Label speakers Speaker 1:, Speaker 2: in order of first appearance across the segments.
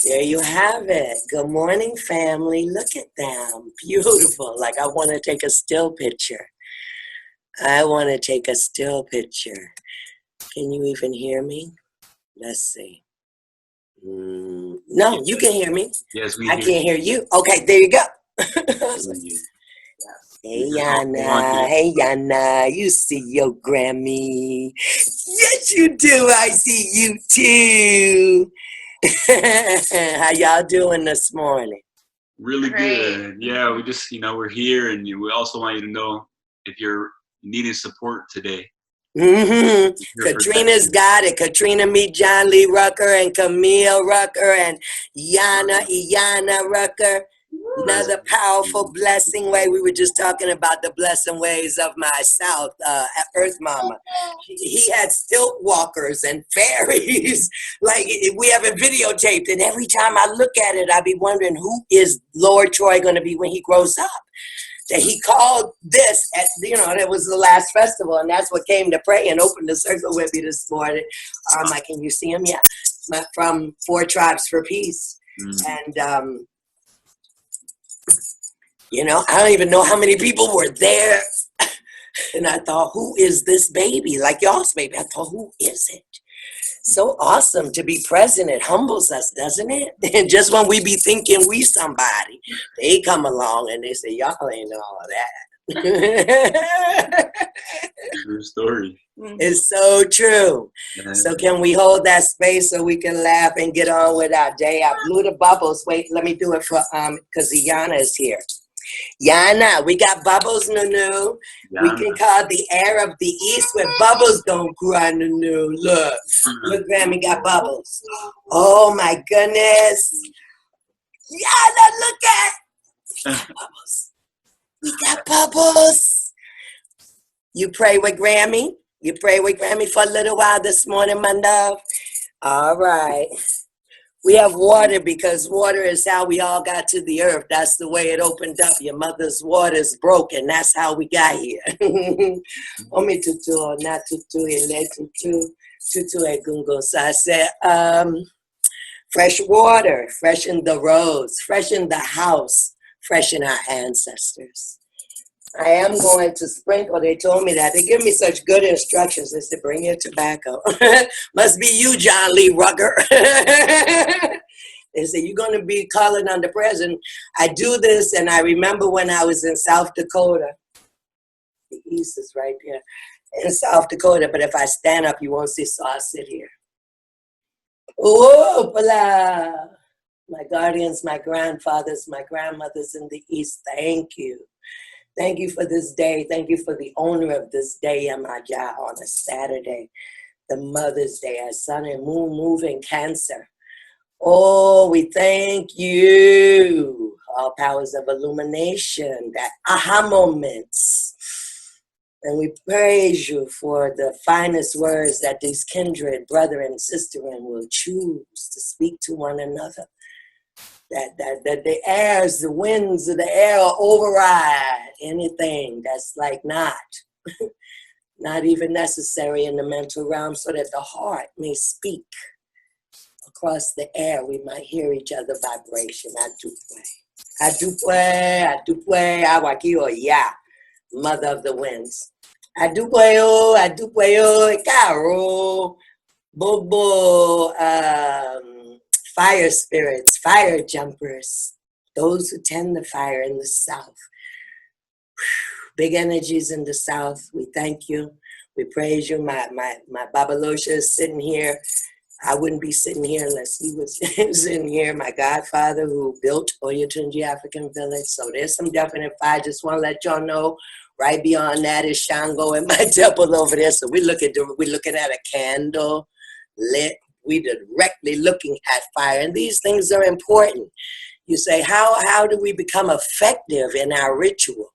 Speaker 1: There you have it. Good morning, family. Look at them. Beautiful. Like I want to take a still picture. I want to take a still picture. Can you even hear me? Let's see. No, you can hear me.
Speaker 2: Yes, we
Speaker 1: I can't hear you. Okay, there you go. Hey, Yana. Hey, Yana. You see your Grammy. Yes, you do. I see you too. How y'all doing this morning?
Speaker 2: Really good. Yeah, we just, we're here, and we also want you to know if you're needing support today.
Speaker 1: Katrina's got it. Katrina, meet John Lee Rucker and Camille Rucker and Iyana Rucker. Another powerful blessing way. We were just talking about the blessing ways of my South, Earth Mama. He had stilt walkers and fairies. Like we have it videotaped, and every time I look at it, I be wondering who is Lord Troy going to be when he grows up. That he called this, that was the last festival, and that's what came to pray and open the circle with me this morning. Can you see him? Yeah, from 4 Tribes for Peace, and I don't even know how many people were there, and I thought, who is this baby? Like y'all's baby. I thought, who is it? So awesome to be present. It humbles us, doesn't it? And just when we be thinking we somebody, they come along and they say, y'all ain't all that.
Speaker 2: True story.
Speaker 1: It's so true. So can we hold that space so we can laugh and get on with our day? I blew the bubbles. Wait, let me do it for because Yana is here. Yana, we got bubbles, Nunu. We can call the air of the east where bubbles don't cry, Nunu. Look, Grammy got bubbles. Oh my goodness. Yana, look at bubbles. We got bubbles. You pray with Grammy? You pray with Grammy for a little while this morning, my love? All right. We have water because water is how we all got to the earth. That's the way it opened up. Your mother's water is broken. That's how we got here. Omi tutu, na tutu, ele tutu, tutu egungo. So I said, fresh water, freshen the roads, freshen the house, freshen our ancestors. I am going to sprinkle. They told me that. They give me such good instructions. They said, bring your tobacco. Must be you, John Lee Rucker. They said, you're going to be calling on the president. I do this, and I remember when I was in South Dakota. The east is right there. In South Dakota, but if I stand up, you won't see, so I'll sit here. Oh, hola. My guardians, my grandfathers, my grandmothers in the east, thank you. Thank you for this day. Thank you for the owner of this day, Amaja, on a Saturday, the Mother's Day, our sun and moon move in Cancer. Oh, we thank you. All powers of illumination, that aha moments. And we praise you for the finest words that these kindred brother and sisterin will choose to speak to one another. That the airs, the winds of the air override anything that's like not even necessary in the mental realm, so that the heart may speak across the air. We might hear each other vibration. Adupwe, awakio, ya, mother of the winds. Adupweo, ikaro, bobo, fire spirits, fire jumpers, those who tend the fire in the south. Big energies in the south. We thank you. We praise you. My Babalosha is sitting here. I wouldn't be sitting here unless he was sitting here. My godfather who built Oyotunji African Village. So there's some definite fire. Just want to let y'all know. Right beyond that is Shango and my temple over there. So we're looking at a candle lit. We directly looking at fire, and these things are important. You say, how do we become effective in our ritual?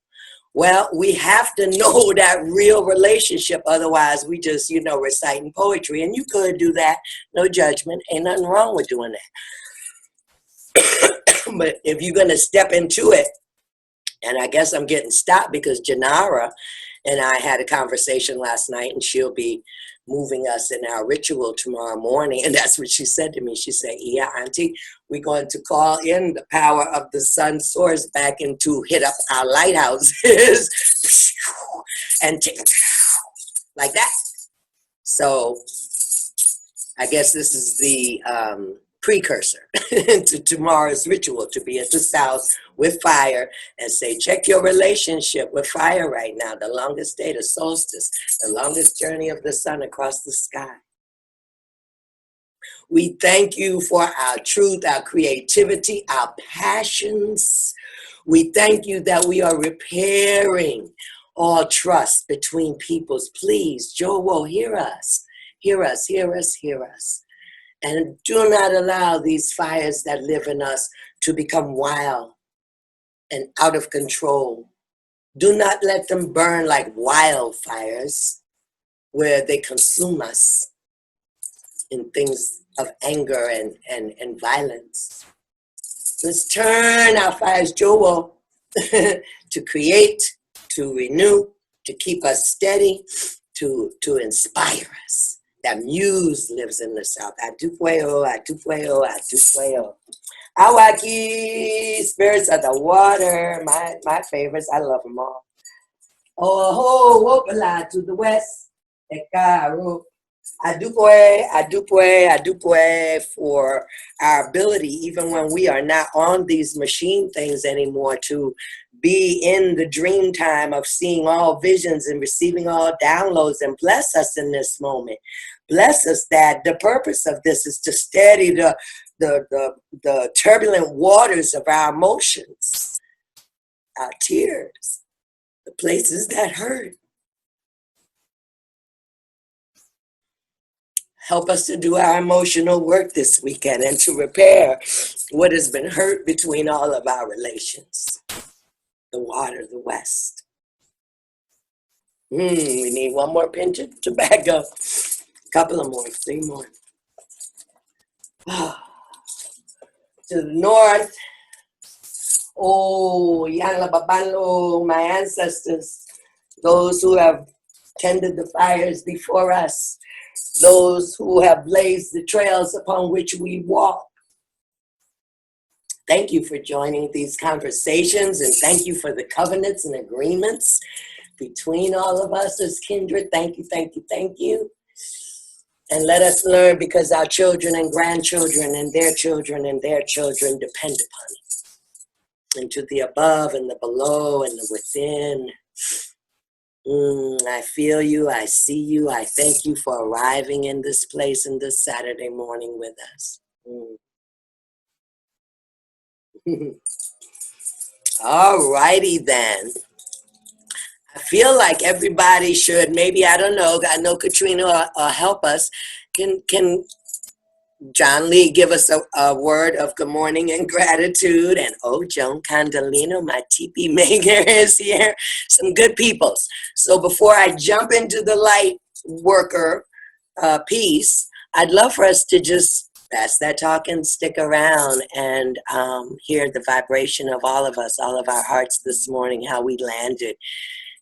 Speaker 1: Well, we have to know that real relationship. Otherwise, we just, reciting poetry, and you could do that. No judgment. Ain't nothing wrong with doing that. But if you're going to step into it, and I guess I'm getting stopped because Janara and I had a conversation last night, and she'll be moving us in our ritual tomorrow morning. And that's what she said to me. She said, yeah, Auntie, we're going to call in the power of the sun source back and to hit up our lighthouses and like that. So I guess this is the precursor to tomorrow's ritual, to be at the south with fire and say, check your relationship with fire right now. The longest day, the solstice, the longest journey of the sun across the sky. We thank you for our truth, our creativity, our passions. We thank you that we are repairing all trust between peoples. Please, Joe, hear us. Hear us, hear us, hear us. And do not allow these fires that live in us to become wild and out of control. Do not let them burn like wildfires where they consume us in things of anger and violence. Let's turn our fires, Joel, to create, to renew, to keep us steady, to inspire us. That muse lives in the south. Atupueo, atupueo, atupueo. Awaki, spirits of the water, my favorites. I love them all. Oh, wopala to the west. Ekaru. Adupue for our ability, even when we are not on these machine things anymore, to be in the dream time of seeing all visions and receiving all downloads, and bless us in this moment. Bless us that the purpose of this is to steady the turbulent waters of our emotions, our tears, the places that hurt. Help us to do our emotional work this weekend and to repair what has been hurt between all of our relations. The water, the West. We need one more pinch of tobacco. Couple of more, 3 more. To the north. Oh, Yanla Babalo, my ancestors, those who have tended the fires before us, those who have blazed the trails upon which we walk. Thank you for joining these conversations, and thank you for the covenants and agreements between all of us as kindred. Thank you, thank you, thank you. And let us learn, because our children and grandchildren and their children depend upon it. And to the above and the below and the within. I feel you, I see you, I thank you for arriving in this place in this Saturday morning with us. All righty then. I feel like everybody should, maybe, I don't know, I know Katrina will help us. Can John Lee give us a word of good morning and gratitude? And Joan Condolino, my TP maker, is here. Some good peoples. So before I jump into the light worker piece, I'd love for us to just pass that talk and stick around and hear the vibration of all of us, all of our hearts this morning, how we landed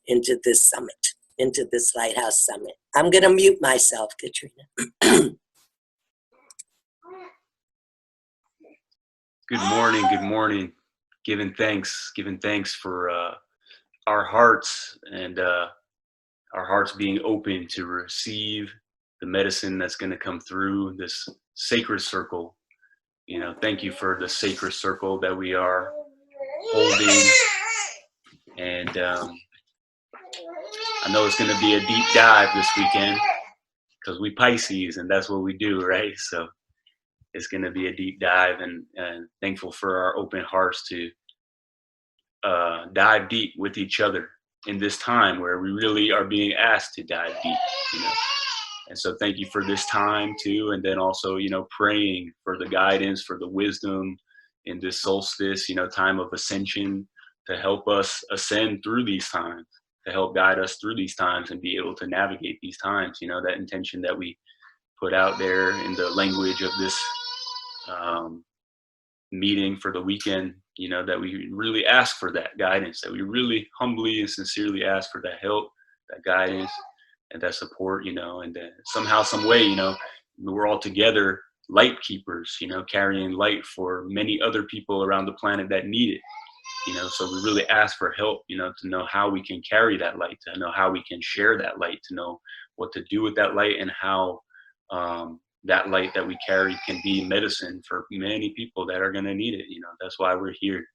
Speaker 1: into this summit, into this Lighthouse Summit. I'm going to mute myself, Katrina.
Speaker 2: Good morning, good morning. Giving thanks for our hearts and our hearts being open to receive the medicine that's going to come through this sacred circle. You know, thank you for the sacred circle that we are holding. And I know it's going to be a deep dive this weekend because we Pisces and that's what we do, right? So it's going to be a deep dive, and thankful for our open hearts to dive deep with each other in this time where we really are being asked to dive deep, you know. And so thank you for this time too. And then also, you know, praying for the guidance, for the wisdom in this solstice, you know, time of ascension, to help us ascend through these times, to help guide us through these times and be able to navigate these times. You know, that intention that we put out there in the language of this meeting for the weekend, you know, that we really ask for that guidance, that we really humbly and sincerely ask for that help that guidance and that support, you know, and then somehow, some way, you know, we're all together light keepers, you know, carrying light for many other people around the planet that need it, you know. So we really ask for help, you know, to know how we can carry that light, to know how we can share that light, to know what to do with that light, and how that light that we carry can be medicine for many people that are going to need it. You know, that's why we're here,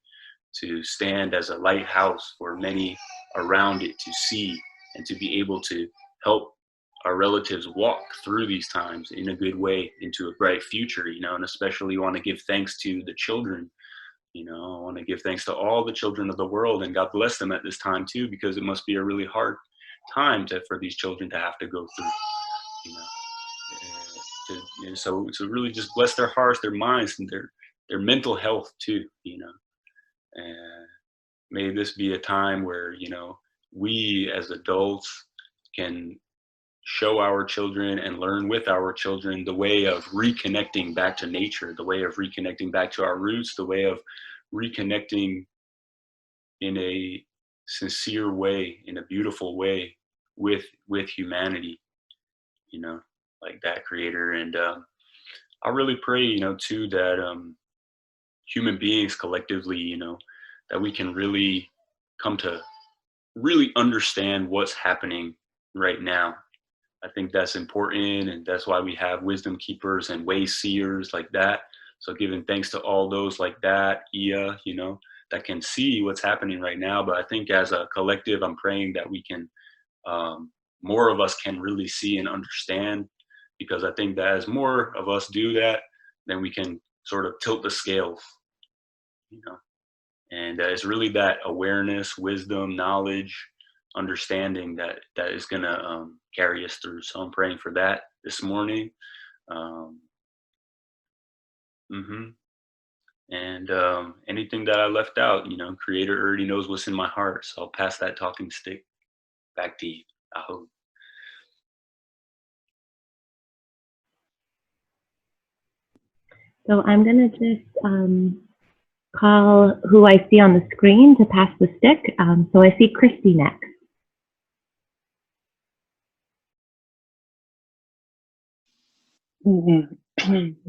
Speaker 2: to stand as a lighthouse for many around it to see, and to be able to help our relatives walk through these times in a good way into a bright future, you know. And especially want to give thanks to the children, you know. I want to give thanks to all the children of the world, and God bless them at this time too, because it must be a really hard time for these children to have to go through, you know. So really just bless their hearts, their minds, and their mental health too, you know. And may this be a time where, you know, we as adults can show our children and learn with our children the way of reconnecting back to nature, the way of reconnecting back to our roots, the way of reconnecting in a sincere way, in a beautiful way with humanity, you know, like that creator. And I really pray, you know, too, that human beings collectively, you know, that we can really come to really understand what's happening right now. I think that's important, and that's why we have wisdom keepers and way seers like that. So giving thanks to all those like that, Ia, you know, that can see what's happening right now. But I think as a collective, I'm praying that we can, more of us can really see and understand, because I think that as more of us do that, then we can sort of tilt the scales, you know. And it's really that awareness, wisdom, knowledge, understanding that is going to carry us through. So I'm praying for that this morning. And anything that I left out, you know, Creator already knows what's in my heart. So I'll pass that talking stick back to you. I hope.
Speaker 3: So I'm going to just call who I see on the screen to pass the stick. So I see Christy next.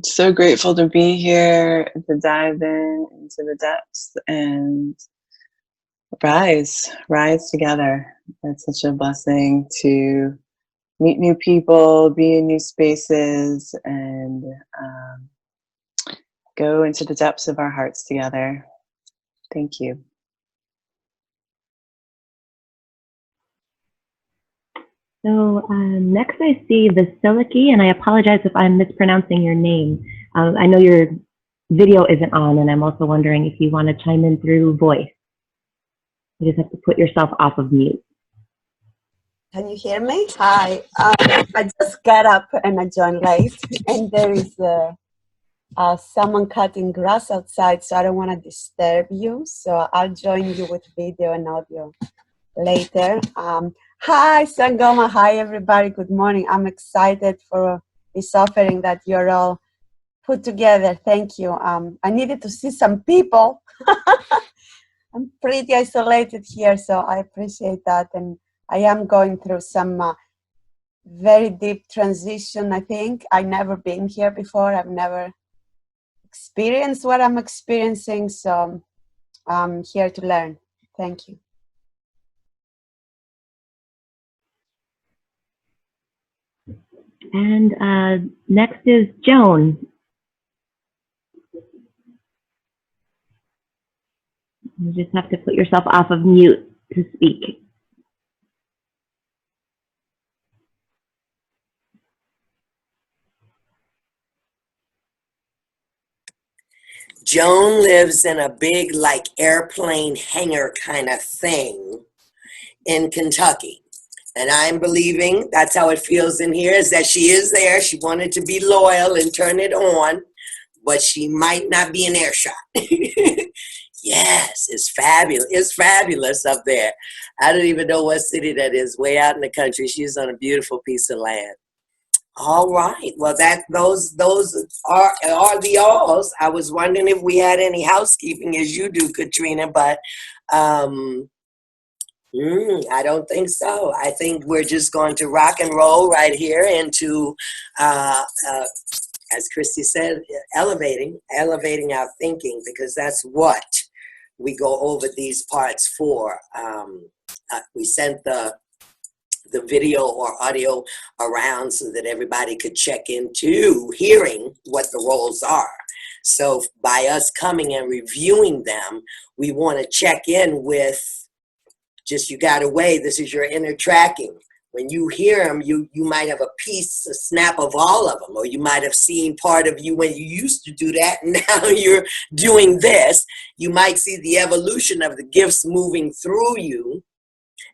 Speaker 4: So grateful to be here, to dive into the depths and rise together. It's such a blessing to meet new people, be in new spaces, and go into the depths of our hearts together. Thank you.
Speaker 3: So next I see Vasiliki, and I apologize if I'm mispronouncing your name. I know your video isn't on, and I'm also wondering if you want to chime in through voice. You just have to put yourself off of mute.
Speaker 5: Can you hear me? Hi. I just got up and I joined late, and there is someone cutting grass outside, so I don't want to disturb you. So I'll join you with video and audio later. Hi, Sangoma. Hi, everybody. Good morning. I'm excited for this offering that you're all put together. Thank you. I needed to see some people. I'm pretty isolated here, so I appreciate that. And I am going through some very deep transition, I think. I've never been here before. I've never experienced what I'm experiencing, so I'm here to learn. Thank you.
Speaker 3: And next is Joan. You just have to put yourself off of mute to speak.
Speaker 1: Joan lives in a big, like, airplane hangar kind of thing in Kentucky. And I'm believing that's how it feels in here, is that she is there. She wanted to be loyal and turn it on, but she might not be in earshot. Yes, it's fabulous. It's fabulous up there. I don't even know what city that is, way out in the country. She's on a beautiful piece of land. All right. Well, those are the alls. I was wondering if we had any housekeeping as you do, Katrina, but I don't think so. I think we're just going to rock and roll right here into, as Christy said, elevating our thinking, because that's what we go over these parts for. We sent the video or audio around so that everybody could check into hearing what the roles are. So by us coming and reviewing them, we want to check in with just, you got away, this is your inner tracking. When you hear them, you might have a snap of all of them, or you might have seen part of you when you used to do that, and now you're doing this. You might see the evolution of the gifts moving through you.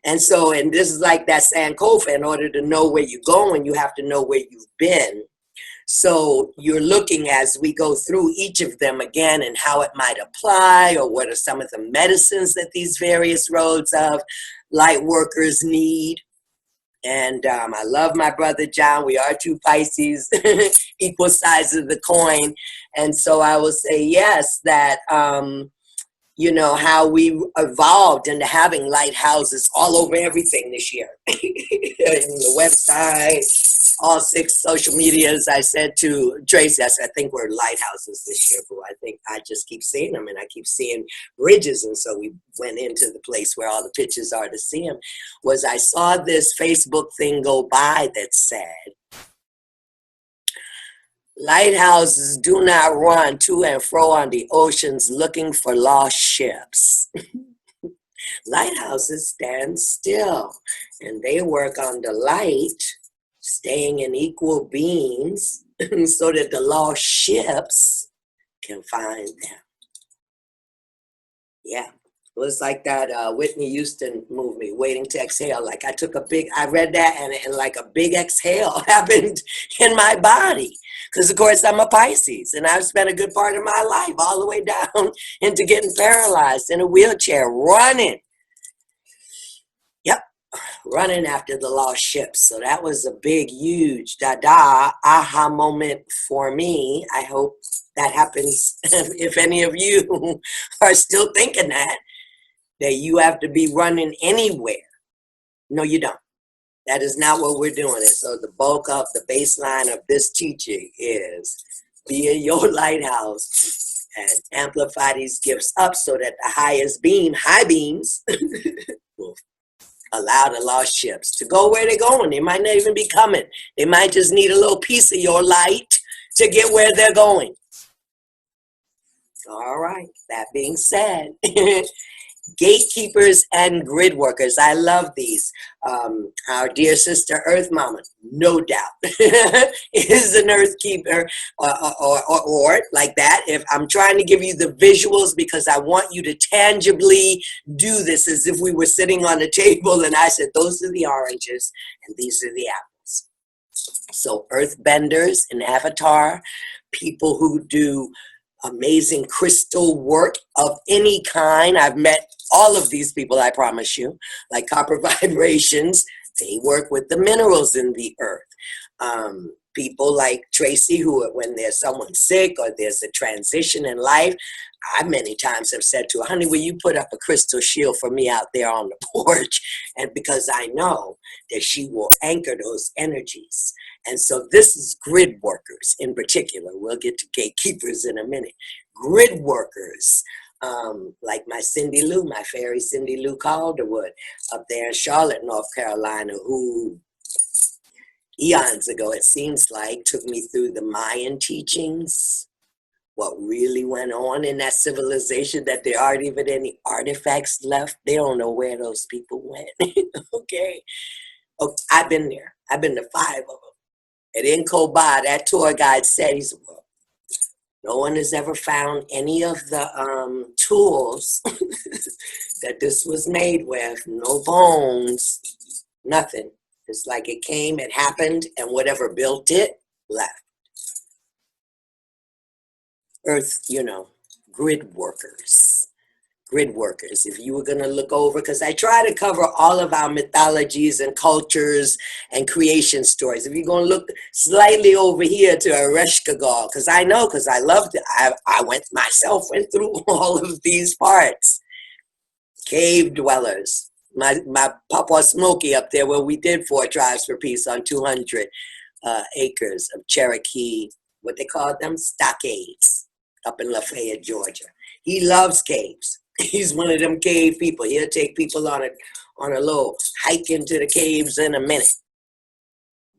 Speaker 1: And so, and this is like that Sankofa, in order to know where you're going, you have to know where you've been. So you're looking as we go through each of them again and how it might apply, or what are some of the medicines that these various roads of light workers need. And I love my brother John. We are two Pisces, equal sides of the coin. And so I will say yes, that you know, how we evolved into having lighthouses all over everything this year. In the website, all 6 social medias. I said to Tracy, I said, I think we're lighthouses this year, but I think I just keep seeing them, and I keep seeing bridges. And so we went into the place where all the pictures are to see them. Was I saw this Facebook thing go by that said, lighthouses do not run to and fro on the oceans looking for lost ships. Lighthouses stand still, and they work on the light, staying in equal beams so that the lost ships can find them. Yeah. It was like that Whitney Houston movie, Waiting to Exhale. Like I read that, and like a big exhale happened in my body. Because, of course, I'm a Pisces, and I've spent a good part of my life all the way down into getting paralyzed in a wheelchair, running. Yep, running after the lost ships. So that was a big, huge, aha moment for me. I hope that happens if any of you are still thinking that you have to be running anywhere. No, you don't. That is not what we're doing. And so the bulk of the baseline of this teaching is be in your lighthouse and amplify these gifts up so that the highest beam, high beams, will allow the lost ships to go where they're going. They might not even be coming. They might just need a little piece of your light to get where they're going. All right. That being said, gatekeepers and grid workers. I love these. Our dear sister Earth Mama, no doubt, is an earth keeper or like that. If I'm trying to give you the visuals, because I want you to tangibly do this as if we were sitting on a table and I said, those are the oranges and these are the apples. So earth benders, an avatar, people who do amazing crystal work of any kind. I've met all of these people, I promise you, like Copper Vibrations. They work with the minerals in the earth. People like Tracy, who when there's someone sick or there's a transition in life, I many times have said to her, honey, will you put up a crystal shield for me out there on the porch? And because I know that she will anchor those energies. And so this is grid workers in particular. We'll get to gatekeepers in a minute. Grid workers, like my Cindy Lou, my fairy Cindy Lou Calderwood up there in Charlotte, North Carolina, who eons ago, it seems like, took me through the Mayan teachings, what really went on in that civilization, that there aren't even any artifacts left. They don't know where those people went. Okay. Oh, I've been there. I've been to 5 of them. And in Koba, that tour guide said, he said, well, no one has ever found any of the tools that this was made with. No bones, nothing. It's like it came, it happened, and whatever built it, left. Earth, you know, grid workers. Grid workers, if you were going to look over, because I try to cover all of our mythologies and cultures and creation stories. If you're going to look slightly over here to Ereshkigal, because I know, because I loved it. I went through all of these parts. Cave dwellers, my Papa Smokey up there where we did 4 Tribes for Peace on 200 acres of Cherokee, what they call them, stockades, up in Lafayette, Georgia. He loves caves. He's one of them cave people. He'll take people on a little hike into the caves in a minute.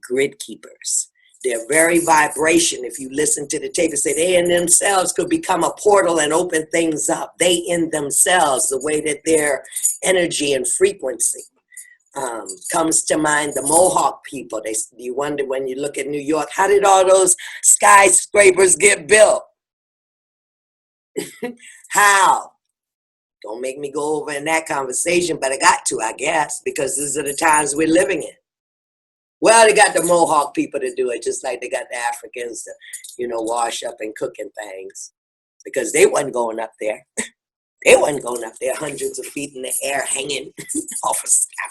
Speaker 1: Grid keepers. Their very vibration, if you listen to the tape, and say they in themselves could become a portal and open things up. They in themselves, the way that their energy and frequency comes to mind. The Mohawk people, you wonder when you look at New York, how did all those skyscrapers get built? How? Don't make me go over in that conversation, but I got to, I guess, because these are the times we're living in. Well, they got the Mohawk people to do it, just like they got the Africans to, wash up and cook and things, because they wasn't going up there. They wasn't going up there hundreds of feet in the air hanging off a sky.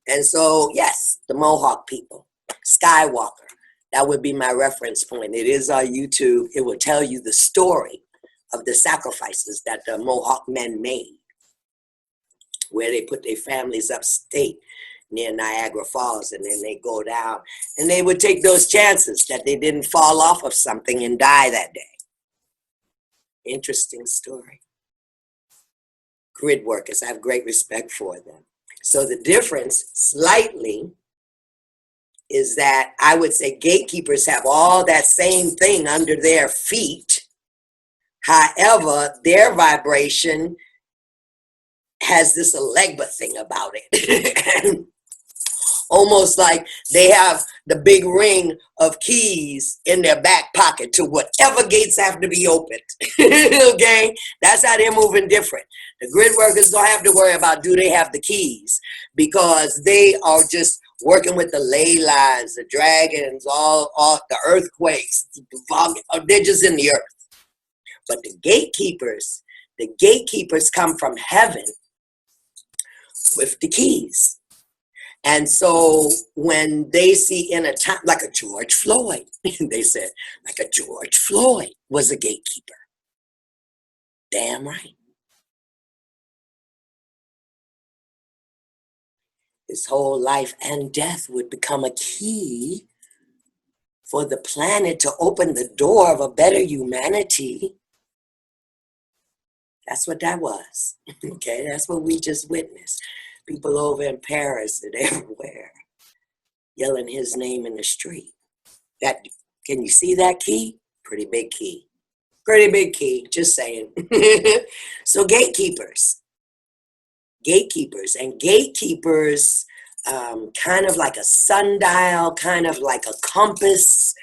Speaker 1: And so, yes, the Mohawk people, Skywalker, that would be my reference point. It is our YouTube. It will tell you the story of the sacrifices that the Mohawk men made, where they put their families upstate near Niagara Falls, and then they go down, and they would take those chances that they didn't fall off of something and die that day. Interesting story. Grid workers, I have great respect for them. So the difference, slightly, is that I would say gatekeepers have all that same thing under their feet. However, their vibration has this Alegba thing about it. Almost like they have the big ring of keys in their back pocket to whatever gates have to be opened. Okay? That's how they're moving different. The grid workers don't have to worry about do they have the keys, because they are just working with the ley lines, the dragons, all the earthquakes. They're just in the earth. But the gatekeepers come from heaven with the keys. And so when they see in a time, like a George Floyd, they said, like a George Floyd was a gatekeeper. Damn right. His whole life and death would become a key for the planet to open the door of a better humanity. That's what that was. Okay, that's what we just witnessed. People over in Paris and everywhere yelling his name in the street. Can you see that key? Pretty big key. Pretty big key, just saying. So gatekeepers, and gatekeepers, kind of like a sundial, kind of like a compass.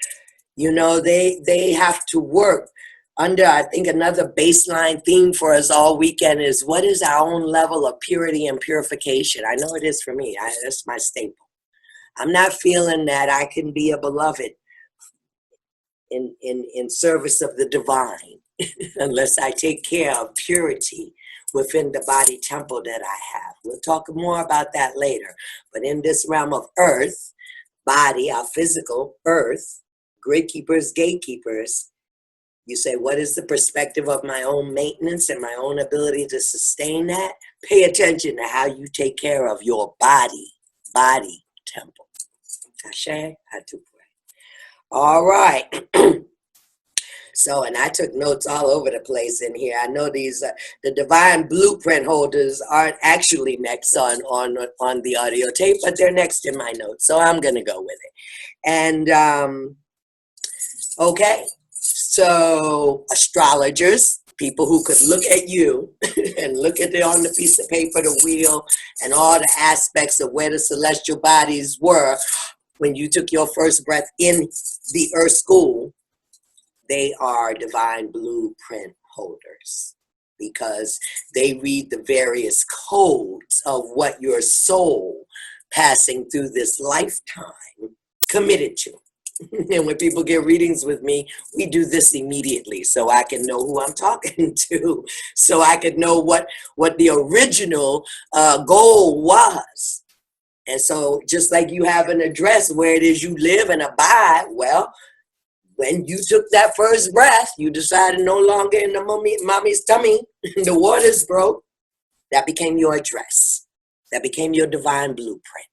Speaker 1: They have to work under, I think, another baseline theme for us all weekend is, what is our own level of purity and purification? I know it is for me. That's my staple. I'm not feeling that I can be a beloved in service of the divine unless I take care of purity within the body temple that I have. We'll talk more about that later. But in this realm of earth, body, our physical earth, grid keepers, gatekeepers, you say, what is the perspective of my own maintenance and my own ability to sustain that? Pay attention to how you take care of your body temple. Ashe, Atupe. All right. So, and I took notes all over the place in here. I know these, the divine blueprint holders aren't actually next on the audio tape, but they're next in my notes. So I'm going to go with it. And, okay. So astrologers, people who could look at you and look at it on the piece of paper, the wheel, and all the aspects of where the celestial bodies were when you took your first breath in the earth school, they are divine blueprint holders because they read the various codes of what your soul passing through this lifetime committed to. And when people get readings with me, we do this immediately so I can know who I'm talking to, so I could know what the original goal was. And so just like you have an address where it is you live and abide, well, when you took that first breath, you decided no longer in the mommy's tummy, the waters broke, that became your address. That became your divine blueprint.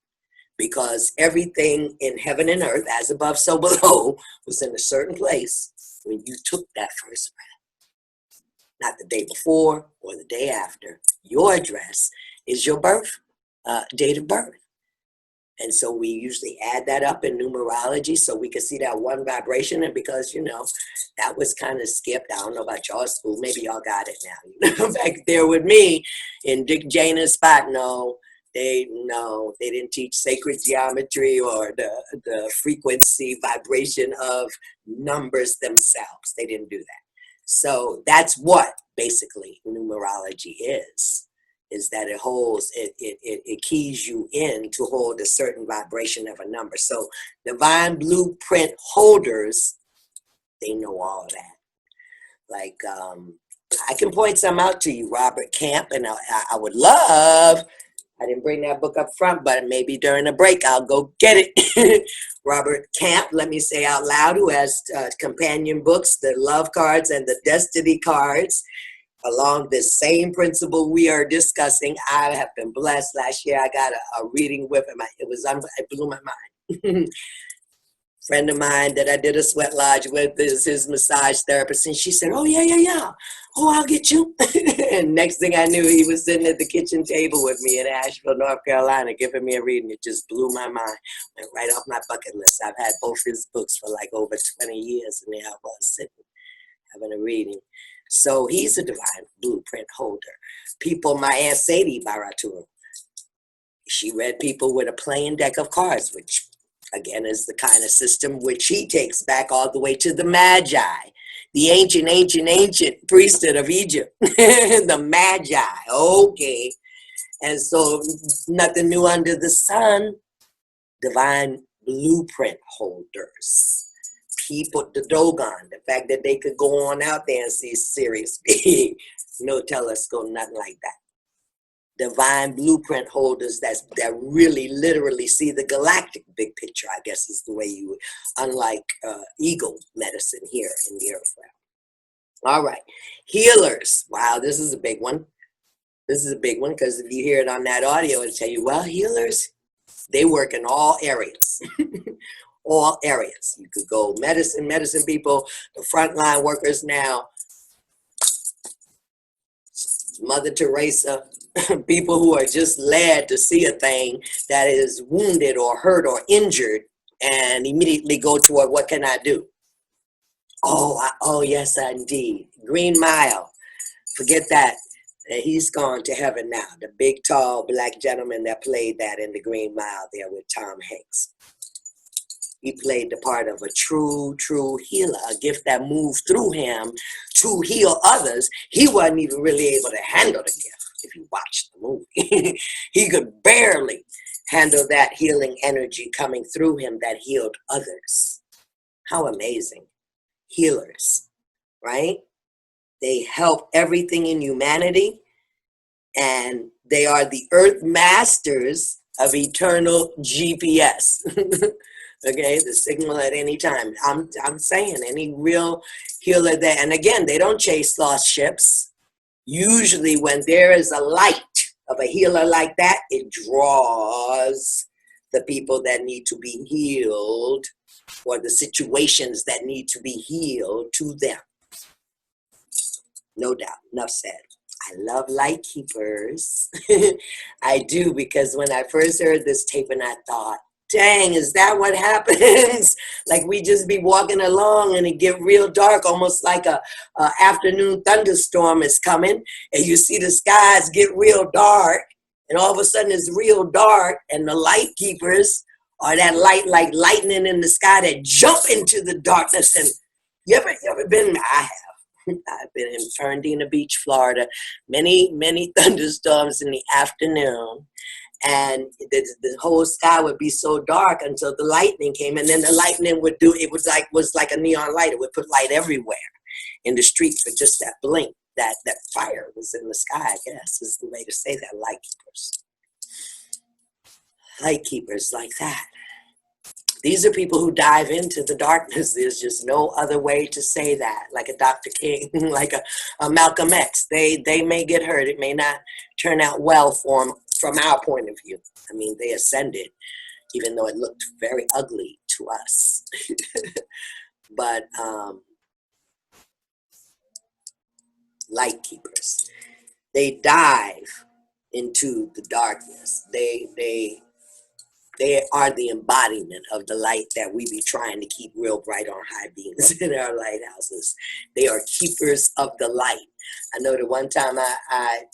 Speaker 1: Because everything in heaven and earth, as above, so below, was in a certain place when you took that first breath. Not the day before or the day after. Your address is your birth, date of birth. And so we usually add that up in numerology so we can see that one vibration. And because, you know, that was kind of skipped. I don't know about y'all school. Maybe y'all got it now. You know, back there with me in Dick Jana's spot, no, they didn't teach sacred geometry or the frequency vibration of numbers themselves. They didn't do that. So that's what basically numerology is that it holds, it keys you in to hold a certain vibration of a number. So divine blueprint holders, they know all of that. Like, I can point some out to you, Robert Camp, and I would love, I didn't bring that book up front, but maybe during a break, I'll go get it. Robert Camp, let me say out loud, who has companion books, the love cards and the destiny cards, along the same principle we are discussing. I have been blessed. Last year, I got a reading with him. It blew my mind. Friend of mine that I did a sweat lodge with is his massage therapist, and she said, "Oh yeah. Oh, I'll get you." And next thing I knew, he was sitting at the kitchen table with me in Asheville, North Carolina, giving me a reading. It just blew my mind. Went right off my bucket list. I've had both his books for like over 20 years, and there I was sitting having a reading. So he's a divine blueprint holder. People, my Aunt Sadie Baratur, she read people with a plain deck of cards, which again is the kind of system which he takes back all the way to the Magi, the ancient priesthood of Egypt, the Magi, okay. And so nothing new under the sun, divine blueprint holders. People, the Dogon, the fact that they could go on out there and see Sirius B, no telescope, nothing like that. Divine blueprint holders that really literally see the galactic big picture, I guess is the way you would, unlike eagle medicine here in the earth realm. All right, healers. Wow, this is a big one. This is a big one because if you hear it on that audio, it'll tell you, well, healers, they work in all areas. All areas. You could go medicine people, the frontline workers now, Mother Teresa, people who are just led to see a thing that is wounded or hurt or injured and immediately go toward what can I do? Oh yes, indeed. Green Mile. Forget that. He's gone to heaven now. The big, tall black gentleman that played that in the Green Mile there with Tom Hanks. He played the part of a true healer, a gift that moved through him to heal others. He wasn't even really able to handle the gift if you watch the movie. He could barely handle that healing energy coming through him that healed others. How amazing. Healers, right? They help everything in humanity, and they are the earth masters of eternal GPS. Okay, the signal at any time. I'm saying any real healer that, and again, they don't chase lost ships. Usually when there is a light of a healer like that, it draws the people that need to be healed or the situations that need to be healed to them. No doubt, enough said. I love light keepers. I do, because when I first heard this tape and I thought, dang, is that what happens? Like we just be walking along and it get real dark, almost like a afternoon thunderstorm is coming, and you see the skies get real dark, and all of a sudden it's real dark, and the light keepers are that light like lightning in the sky that jump into the darkness. And you ever been? I have. I've been in Fernandina Beach, Florida, many thunderstorms in the afternoon. And the whole sky would be so dark until the lightning came, and then the lightning would do, it was like a neon light. It would put light everywhere in the streets for just that blink. That fire was in the sky, I guess, is the way to say that. Light keepers. Light keepers like that. These are people who dive into the darkness. There's just no other way to say that. Like a Dr. King, like a Malcolm X. They may get hurt. It may not turn out well for them from our point of view. I mean, they ascended, even though it looked very ugly to us. But light keepers, they dive into the darkness. They are the embodiment of the light that we be trying to keep real bright on high beams in our lighthouses. They are keepers of the light. I know the one time I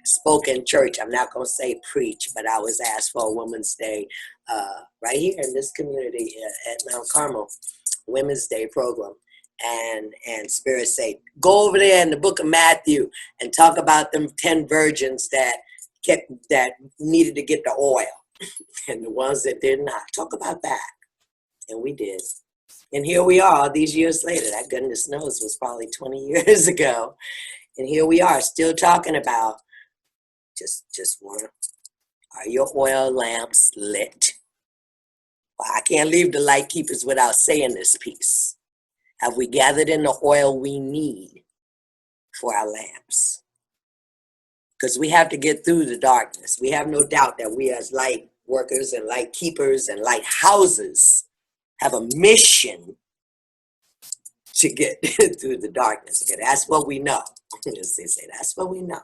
Speaker 1: spoke in church, I'm not going to say preach, but I was asked for a Women's Day right here in this community at Mount Carmel, Women's Day program. And Spirit say, go over there in the book of Matthew and talk about them 10 virgins that needed to get the oil. And the ones that did not. Talk about that. And we did. And here we are all these years later. That goodness knows was probably 20 years ago. And here we are still talking about just one. Are your oil lamps lit? Well, I can't leave the light keepers without saying this piece. Have we gathered in the oil we need for our lamps? Because we have to get through the darkness. We have no doubt that we as light workers and light keepers and lighthouses have a mission to get through the darkness. Okay, that's what we know. As they say, that's what we know.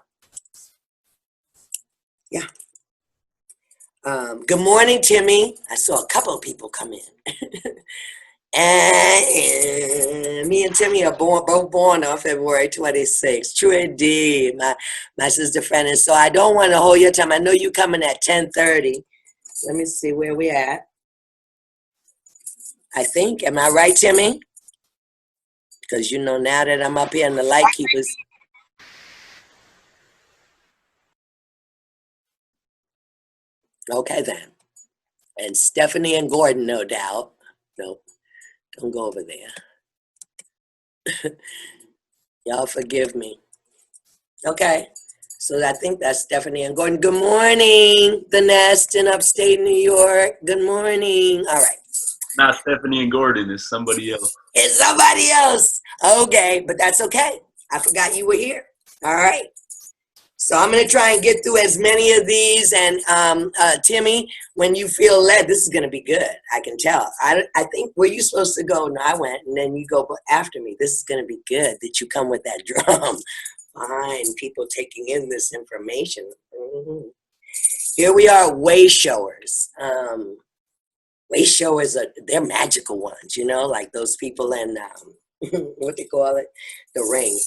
Speaker 1: Yeah. Good morning, Timmy. I saw a couple of people come in. And me and Timmy are both born on February 26th. True indeed, my sister friend. And so I don't want to hold your time. I know you coming at 10:30. Let me see where we at. I think, am I right, Timmy? Because you know now that I'm up here in the light keepers. Okay then. And Stephanie and Gordon, no doubt. Nope. Don't go over there. Y'all forgive me. Okay. So I think that's Stephanie and Gordon. Good morning, the nest in upstate New York. Good morning. All right.
Speaker 2: Not Stephanie and Gordon, it's somebody else.
Speaker 1: It's somebody else. Okay, but that's okay. I forgot you were here. All right. So I'm going to try and get through as many of these. And Timmy, when you feel led, this is going to be good. I can tell. I think where you supposed to go, no, I went, and then you go after me. This is going to be good that you come with that drum. Fine, people taking in this information. Mm-hmm. Here we are, way showers. Way showers, they're magical ones, you know, like those people in, what they call it, the ring.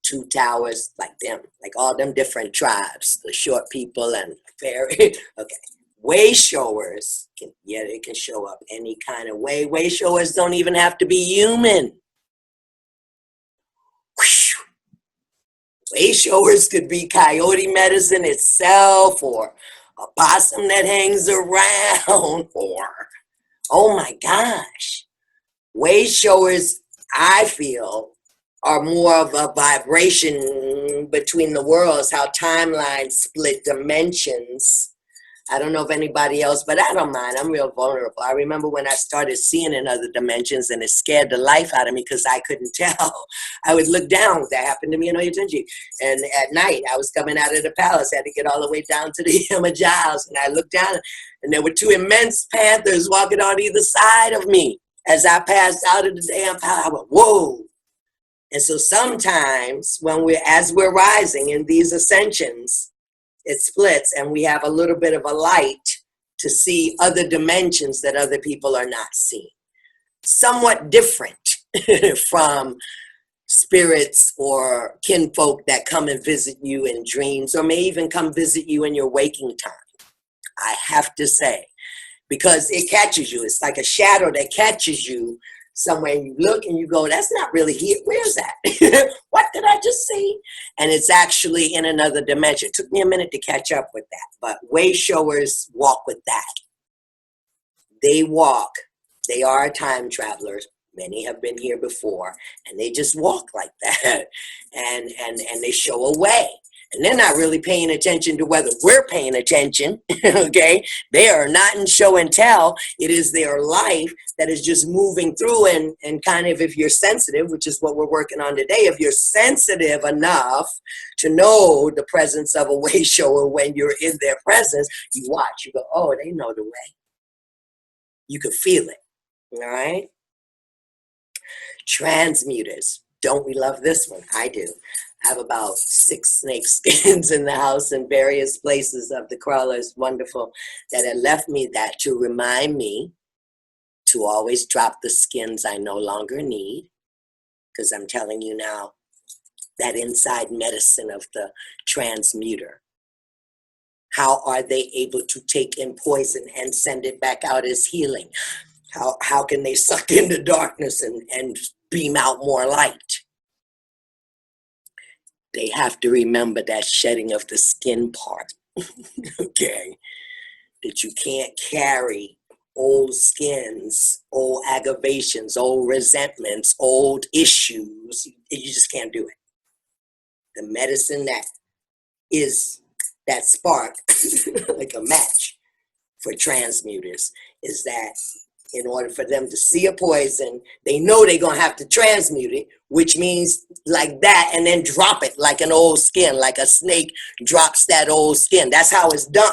Speaker 1: 2 towers, like them, like all them different tribes, the short people and fairy. Okay, way showers, they can show up any kind of way. Way showers don't even have to be human. Way showers could be coyote medicine itself, or a possum that hangs around, or, oh my gosh, way showers, I feel, are more of a vibration between the worlds, how timelines split dimensions. I don't know if anybody else, but I don't mind. I'm real vulnerable. I remember when I started seeing in other dimensions, and it scared the life out of me because I couldn't tell. I would look down. That happened to me in Oyotunji. And at night, I was coming out of the palace. I had to get all the way down to the Yamajiles. And I looked down, and there were 2 immense panthers walking on either side of me. As I passed out of the damn palace, I went, whoa. And so sometimes as we're rising in these ascensions, it splits and we have a little bit of a light to see other dimensions that other people are not seeing. Somewhat different from spirits or kinfolk that come and visit you in dreams, or may even come visit you in your waking time. I have to say, because it catches you. It's like a shadow that catches you somewhere, and you look and you go, that's not really here. Where's that? What did I just see? And it's actually in another dimension. It took me a minute to catch up with that, but way showers walk with that. They walk. They are time travelers. Many have been here before, and they just walk like that, and they show a way. And they're not really paying attention to whether we're paying attention, okay? They are not in show and tell. It is their life that is just moving through, and kind of, if you're sensitive, which is what we're working on today, if you're sensitive enough to know the presence of a way shower when you're in their presence, you watch, you go, oh, they know the way. You can feel it, all right? Transmuters. Don't we love this one? I do. I have about 6 snake skins in the house in various places of the crawlers, wonderful, that had left me that to remind me to always drop the skins I no longer need. Because I'm telling you now, that inside medicine of the transmuter, how are they able to take in poison and send it back out as healing? How can they suck into darkness and beam out more light? They have to remember that shedding of the skin part, okay? That you can't carry old skins, old aggravations, old resentments, old issues. You just can't do it. The medicine that is that spark, like a match for transmuters, is that in order for them to see a poison, they know they're going to have to transmute it, which means like that, and then drop it like an old skin, like a snake drops that old skin. That's how it's done.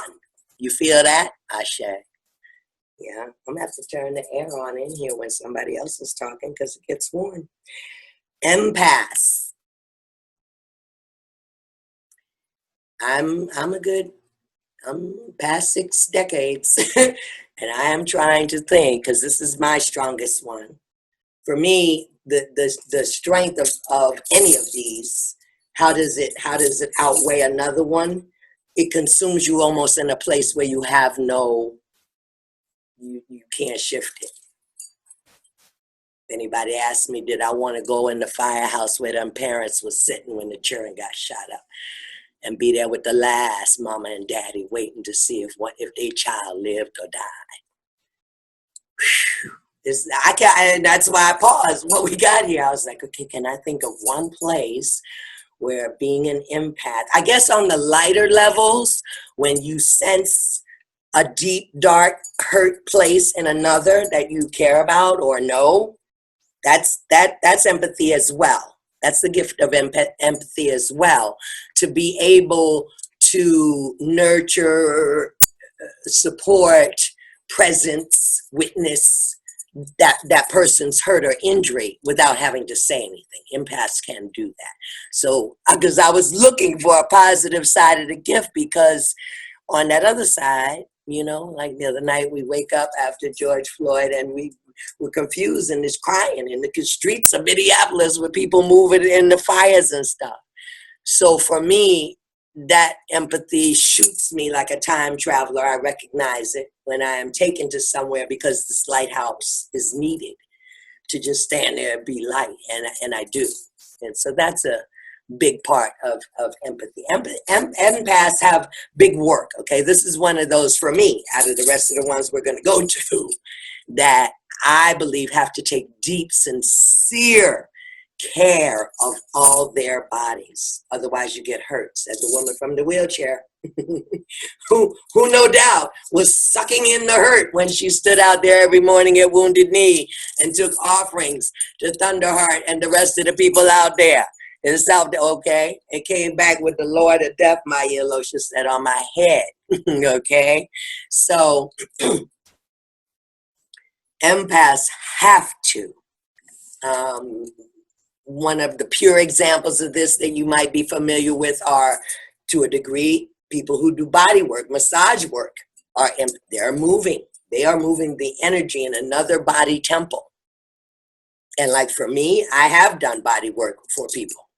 Speaker 1: You feel that? Ashe. Yeah, I'm going to have to turn the air on in here when somebody else is talking because it gets warm. Empaths. I'm past 6 decades. And I am trying to think, because this is my strongest one. For me, the strength of any of these, how does it outweigh another one? It consumes you almost in a place where you have you can't shift it. If anybody asked me, did I want to go in the firehouse where them parents was sitting when the children got shot up, and be there with the last mama and daddy waiting to see if their child lived or died. And that's why I paused. What we got here, I was like, okay, can I think of one place where being an empath, I guess on the lighter levels, when you sense a deep, dark, hurt place in another that you care about or know, that's empathy as well. That's the gift of empathy as well, to be able to nurture, support, presence, witness that person's hurt or injury without having to say anything. Empaths can do that. So, because I was looking for a positive side of the gift, because on that other side, like the other night, we wake up after George Floyd and we were confused and is crying in the streets of Minneapolis with people moving in the fires and stuff. So for me, that empathy shoots me like a time traveler. I recognize it when I am taken to somewhere because this lighthouse is needed to just stand there and be light, and I do. And so that's a big part of empathy. Empaths have big work, okay? This is one of those for me, out of the rest of the ones we're going to go to, that I believe have to take deep, sincere care of all their bodies. Otherwise you get hurt, said the woman from the wheelchair, who no doubt was sucking in the hurt when she stood out there every morning at Wounded Knee and took offerings to Thunderheart and the rest of the people out there. In South, okay? It came back with the Lord of Death, my earlobe said, on my head, okay? So empaths have to. One of the pure examples of this that you might be familiar with are, to a degree, people who do body work, massage work, they're moving. They are moving the energy in another body temple. And like for me, I have done body work for people.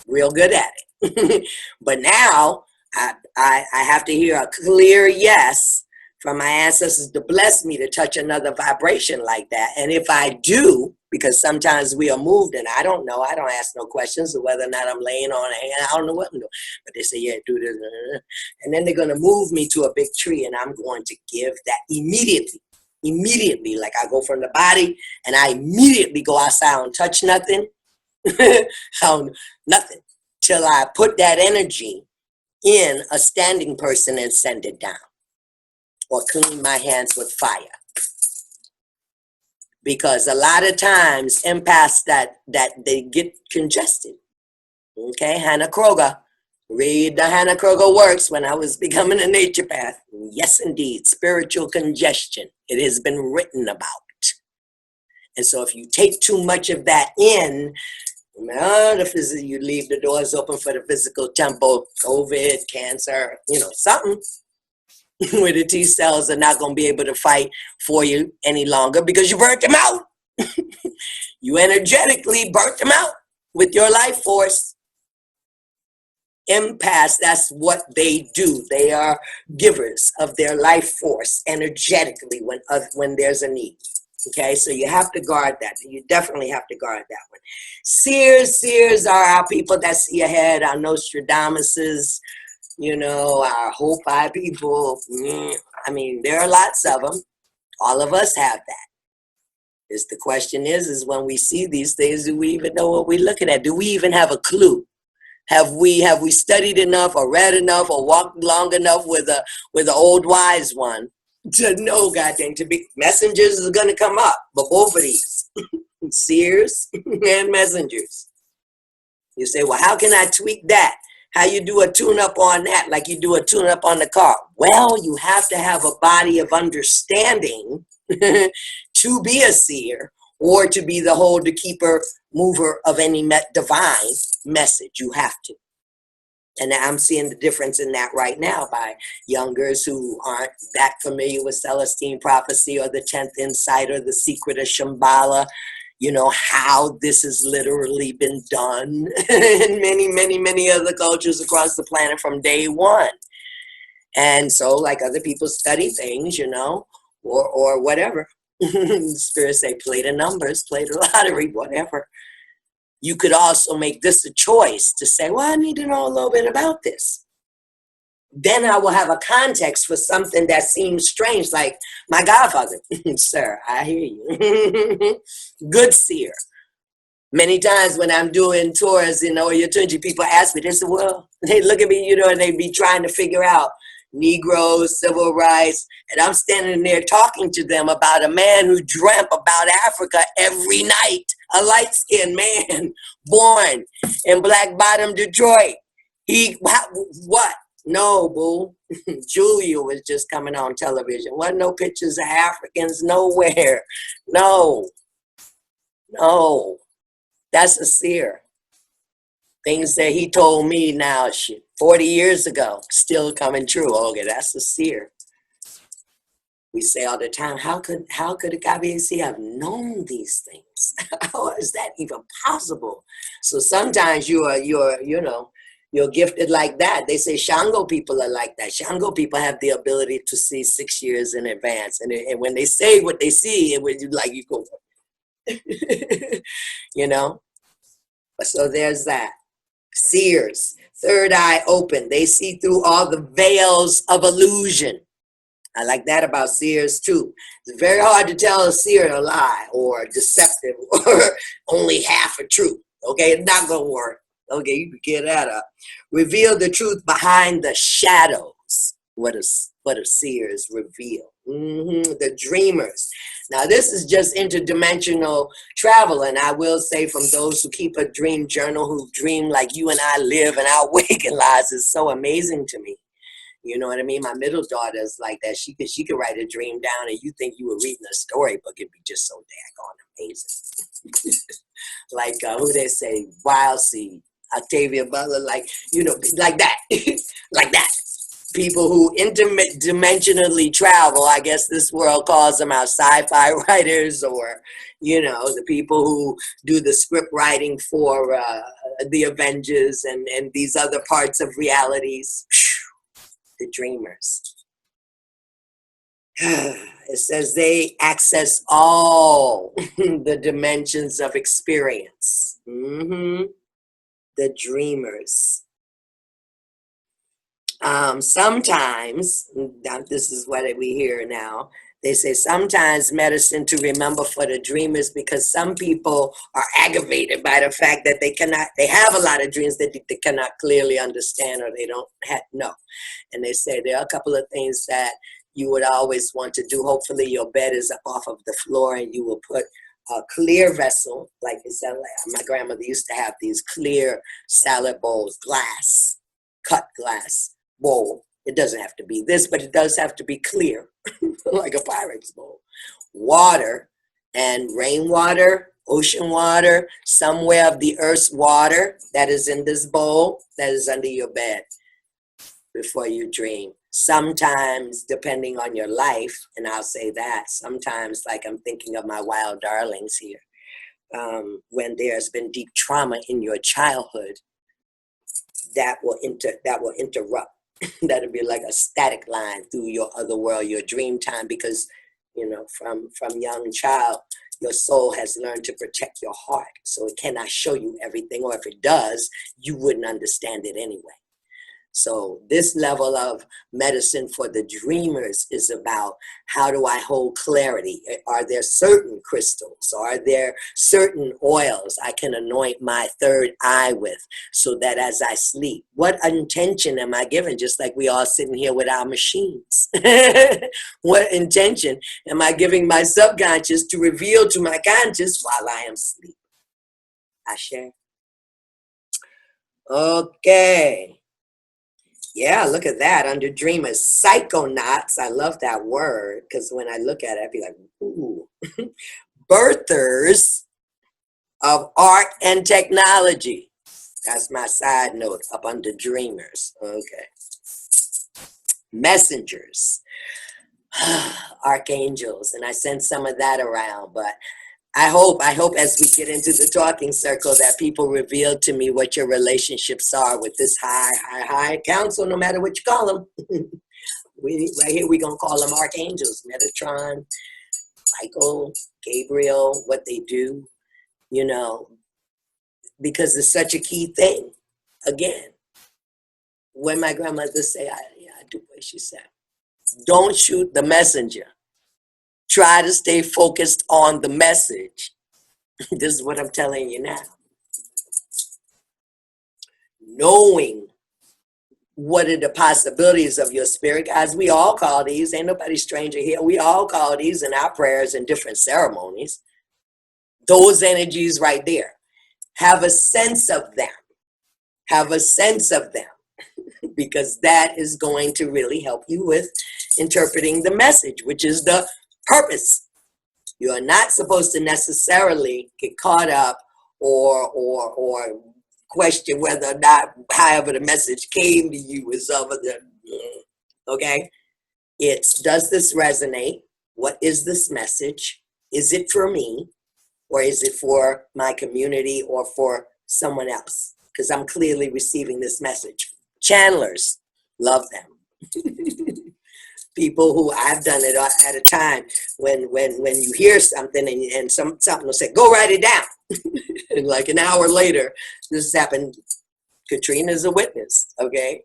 Speaker 1: Real good at it. But now I have to hear a clear yes from my ancestors to bless me to touch another vibration like that. And if I do, because sometimes we are moved and I don't know, I don't ask no questions of whether or not I'm laying on a hand, I don't know what I'm doing. But they say, yeah, do this. And then they're going to move me to a big tree and I'm going to give that immediately. Like I go from the body and I immediately go outside and touch nothing. Nothing till I put that energy in a standing person and send it down, or clean my hands with fire. Because a lot of times empaths that they get congested. Okay, Hannah Kroger. Read the Hannah Kroger works when I was becoming a naturopath. Yes, indeed, spiritual congestion. It has been written about. And so if you take too much of that in, you leave the doors open for the physical temple, COVID, cancer, something where the T cells are not going to be able to fight for you any longer because you burnt them out. You energetically burnt them out with your life force. Empaths, that's what they do. They are givers of their life force energetically when there's a need. Okay, so you have to guard that. You definitely have to guard that one. Seers are our people that see ahead, our Nostradamuses, our Hope Eye people. I mean, there are lots of them. All of us have that. The question is when we see these things, do we even know what we're looking at? Do we even have a clue? Have we studied enough or read enough or walked long enough with an old wise one to know, goddamn, to be messengers is going to come up, but both of these, seers and messengers. You say, well, how can I tweak that? How you do a tune-up on that, like you do a tune-up on the car? Well, you have to have a body of understanding to be a seer or to be the holder, keeper, mover of any divine message. You have to. And I'm seeing the difference in that right now by youngers who aren't that familiar with Celestine prophecy or the 10th insight or the secret of Shambhala, how this has literally been done in many, many, many other cultures across the planet from day one. And so, like other people study things, or whatever. Spirits say, play the numbers, play the lottery, whatever. You could also make this a choice to say, well, I need to know a little bit about this. Then I will have a context for something that seems strange, like my godfather. Sir, I hear you. Good seer. Many times when I'm doing tours in Oyotunji, people ask me, they say, well, they look at me, and they be trying to figure out Negroes, civil rights, and I'm standing there talking to them about a man who dreamt about Africa every night, a light-skinned man born in Black Bottom, Detroit. What? No, boo. Julia was just coming on television. Wasn't no pictures of Africans nowhere. No. That's a seer. Things that he told me now, 40 years ago, still coming true. Okay, that's a seer. We say all the time, how could a Gabiesi have known these things? How is that even possible? So sometimes you're gifted like that. They say Shango people are like that. Shango people have the ability to see 6 years in advance. And when they say what they see, it was like you go, So there's that. Seers, third eye open. They see through all the veils of illusion. I like that about seers too. It's very hard to tell a seer a lie or deceptive or only half a truth. Okay, it's not gonna work. Okay, you can get that up. Reveal the truth behind the shadows. What do seers reveal? The dreamers. Now, this is just interdimensional travel, and I will say from those who keep a dream journal, who dream like you and I live in our waking lives, is so amazing to me. You know what I mean? My middle daughter is like that. She could write a dream down, and you think you were reading a storybook. It'd be just so daggone amazing. Like who they say, Wild Seed, Octavia Butler, like that, like that. People who interdimensionally travel, I guess this world calls them our sci-fi writers, or, the people who do the script writing for the Avengers and these other parts of realities. The dreamers. It says they access all the dimensions of experience. The dreamers. Sometimes, this is what we hear now, They say sometimes medicine to remember for the dreamers, because some people are aggravated by the fact that they have a lot of dreams that they cannot clearly understand, or they don't know. And they say there are a couple of things that you would always want to do. Hopefully your bed is up off of the floor, and you will put a clear vessel, like my grandmother used to have these clear salad bowls, cut glass bowl. It doesn't have to be this, but it does have to be clear, like a Pyrex bowl. Water and rainwater, ocean water, somewhere of the earth's water that is in this bowl, that is under your bed before you dream. Sometimes, depending on your life, and I'll say that, sometimes, like I'm thinking of my wild darlings here, when there's been deep trauma in your childhood, that will interrupt. That'll be like a static line through your other world, your dream time, because, you know, from young child, your soul has learned to protect your heart. So it cannot show you everything, or if it does, you wouldn't understand it anyway. So this level of medicine for the dreamers is about, how do I hold clarity? Are there certain crystals? Are there certain oils I can anoint my third eye with, so that as I sleep, what intention am I giving? Just like we all sitting here with our machines. What intention am I giving my subconscious to reveal to my conscious while I am asleep? I share. Okay. Yeah, look at that, under dreamers. Psychonauts, I love that word, because when I look at it, I'd be like, ooh. Birthers of art and technology. That's my side note up under dreamers. Okay. Messengers. Archangels, and I send some of that around, but I hope as we get into the talking circle that people reveal to me what your relationships are with this high council, no matter what you call them. Right here, we're going to call them archangels, Metatron, Michael, Gabriel, what they do, you know, because it's such a key thing. Again, when my grandmother say, I do what she said, don't shoot the messenger. Try to stay focused on the message. This is what I'm telling you now. Knowing what are the possibilities of your spirit guides. We all call these, ain't nobody stranger here. We all call these in our prayers and different ceremonies. Those energies right there. Have a sense of them. Have a sense of them. Because that is going to really help you with interpreting the message, which is the purpose. You are not supposed to necessarily get caught up or question whether or not, however the message came to you is some of the, okay? It's, does this resonate? What is this message? Is it for me? Or is it for my community or for someone else? Because I'm clearly receiving this message. Channelers, love them. People who, I've done it at a time when you hear something and something will say, go write it down. And like an hour later, this happened. Katrina's a witness, okay?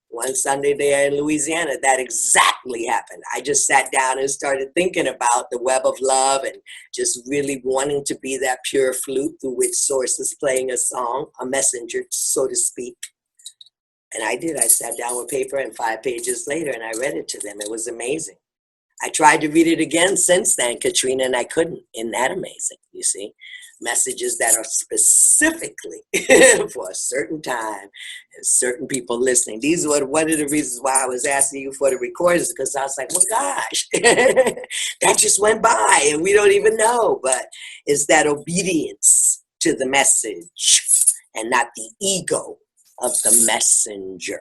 Speaker 1: One Sunday there in Louisiana, that exactly happened. I just sat down and started thinking about the web of love and just really wanting to be that pure flute through which Source is playing a song, a messenger, so to speak. And I did. I sat down with paper, and 5 pages later, and I read it to them. It was amazing. I tried to read it again since then, Katrina, and I couldn't. Isn't that amazing? You see, messages that are specifically for a certain time and certain people listening. These were one of the reasons why I was asking you for the recordings, because I was like, well, gosh, that just went by and we don't even know. But it's that obedience to the message and not the ego of the messenger.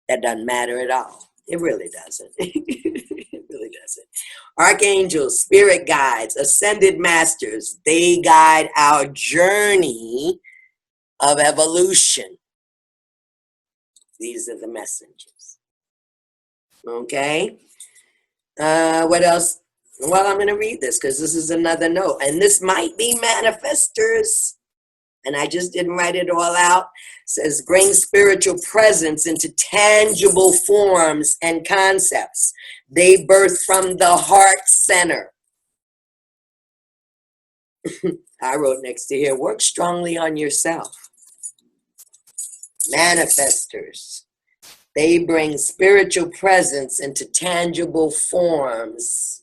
Speaker 1: That doesn't matter at all. It really doesn't. It really doesn't. Archangels, spirit guides, ascended masters, they guide our journey of evolution. These are the messengers. Okay. What else? Well, I'm going to read this because this is another note. And this might be manifestors. and I just didn't write it all out, says bring spiritual presence into tangible forms and concepts. They birth from the heart center. I wrote next to here, work strongly on yourself. Manifestors. They bring spiritual presence into tangible forms.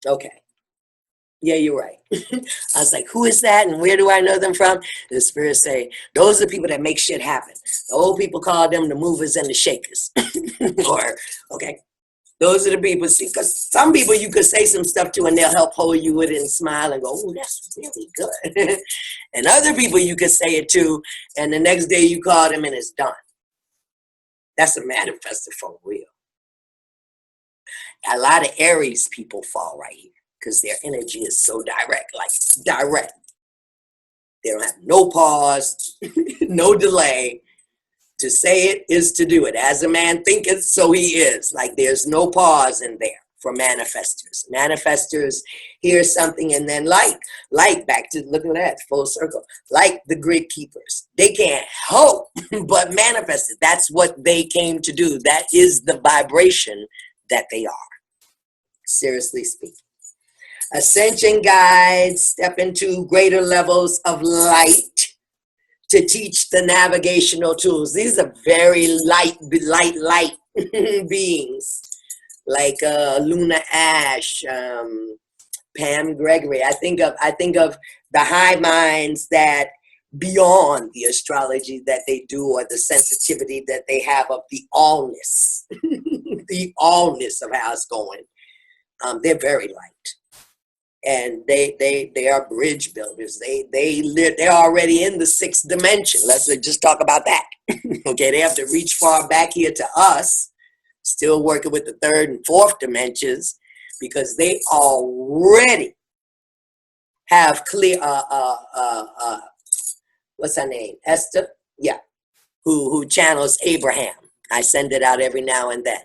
Speaker 1: Okay. Yeah, you're right. I was like, who is that and where do I know them from? The spirit say, those are the people that make shit happen. The old people call them the movers and the shakers. Or, okay, those are the people. See, because some people you could say some stuff to and they'll help hold you with it and smile and go, oh, that's really good. And other people you could say it to and the next day you call them and it's done. That's a manifestor for real. A lot of Aries people fall right here because their energy is so direct, like direct. They don't have no pause, no delay. To say it is to do it. As a man thinketh, so he is. Like there's no pause in there for manifestors. Manifestors hear something and then like back to, look at that, full circle. Like the grid keepers. They can't help but manifest it. That's what they came to do. That is the vibration that they are. Seriously speaking. Ascension guides step into greater levels of light to teach the navigational tools. These are very light beings, like Luna Ash, Pam Gregory. I think of the high minds that beyond the astrology that they do or the sensitivity that they have of the allness, the allness of how it's going. They're very light. And they are bridge builders. They're already in the 6th dimension. Let's just talk about that. Okay, they have to reach far back here to us, still working with the 3rd and 4th dimensions, because they already have clear. What's her name? Esther. Yeah, who channels Abraham. I send it out every now and then.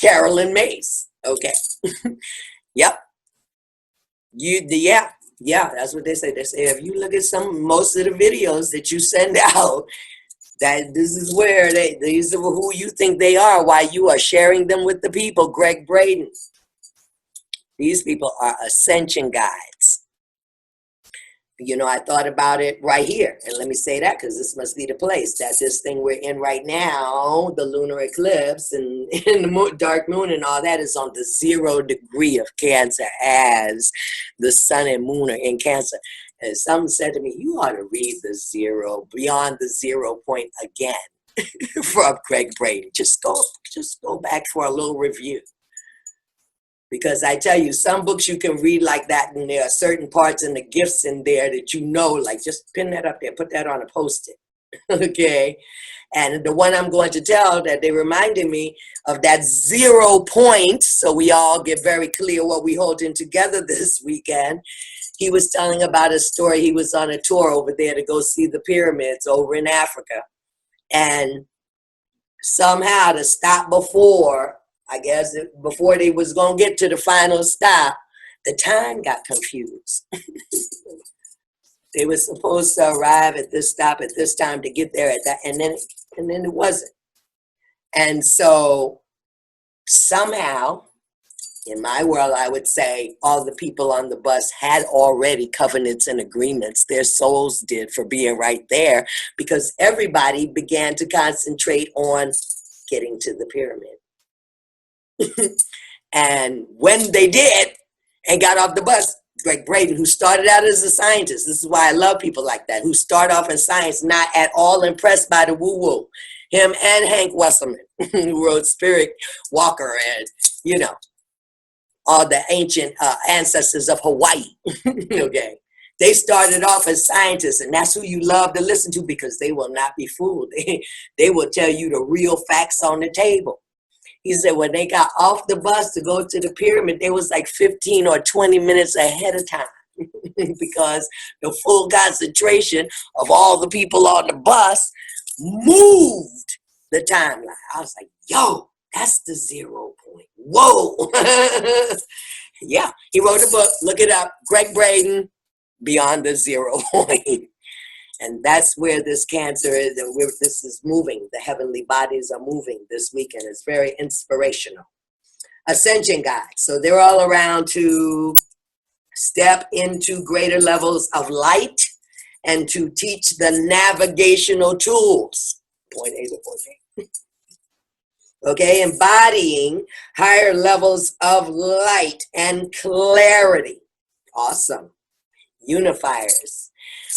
Speaker 1: Carolyn Mays. Okay. Yep. Yeah, that's what they say. They say if you look at most of the videos that you send out, that this is where these are who you think they are, why you are sharing them with the people. Greg Braden. These people are ascension guides. You know, I thought about it right here, and let me say that because this must be the place that this thing we're in right now, the lunar eclipse and the dark moon and all that is on the 0 degree of Cancer as the sun and moon are in Cancer. And someone said to me, you ought to read the 0, beyond the 0 point again from Craig Brady. Just go back for a little review. Because I tell you, some books you can read like that, and there are certain parts and the gifts in there that you know, like just pin that up there, put that on a post-it, okay? And the one I'm going to tell that they reminded me of that 0 point, so we all get very clear what we holding together this weekend. He was telling about a story. He was on a tour over there to go see the pyramids over in Africa. And somehow to stop before, I guess before they was going to get to the final stop, the time got confused. They were supposed to arrive at this stop at this time to get there at that, and then it wasn't. And so somehow, in my world, I would say all the people on the bus had already covenants and agreements. Their souls did for being right there, because everybody began to concentrate on getting to the pyramid. And when they did and got off the bus, Greg Braden, who started out as a scientist, this is why I love people like that, who start off in science, not at all impressed by the woo-woo. Him and Hank Wesselman, who wrote Spirit Walker and, you know, all the ancient ancestors of Hawaii, okay? They started off as scientists, and that's who you love to listen to because they will not be fooled. They will tell you the real facts on the table. He said when they got off the bus to go to the pyramid, they was like 15 or 20 minutes ahead of time because the full concentration of all the people on the bus moved the timeline. I was like, yo, that's the 0 point. Whoa. Yeah, he wrote a book. Look it up. Greg Braden, beyond the 0 point. And that's where this Cancer is, and where this is moving. The heavenly bodies are moving this weekend. It's very inspirational. Ascension guides. So they're all around to step into greater levels of light and to teach the navigational tools. Point A to point B. Okay, embodying higher levels of light and clarity. Awesome. Unifiers.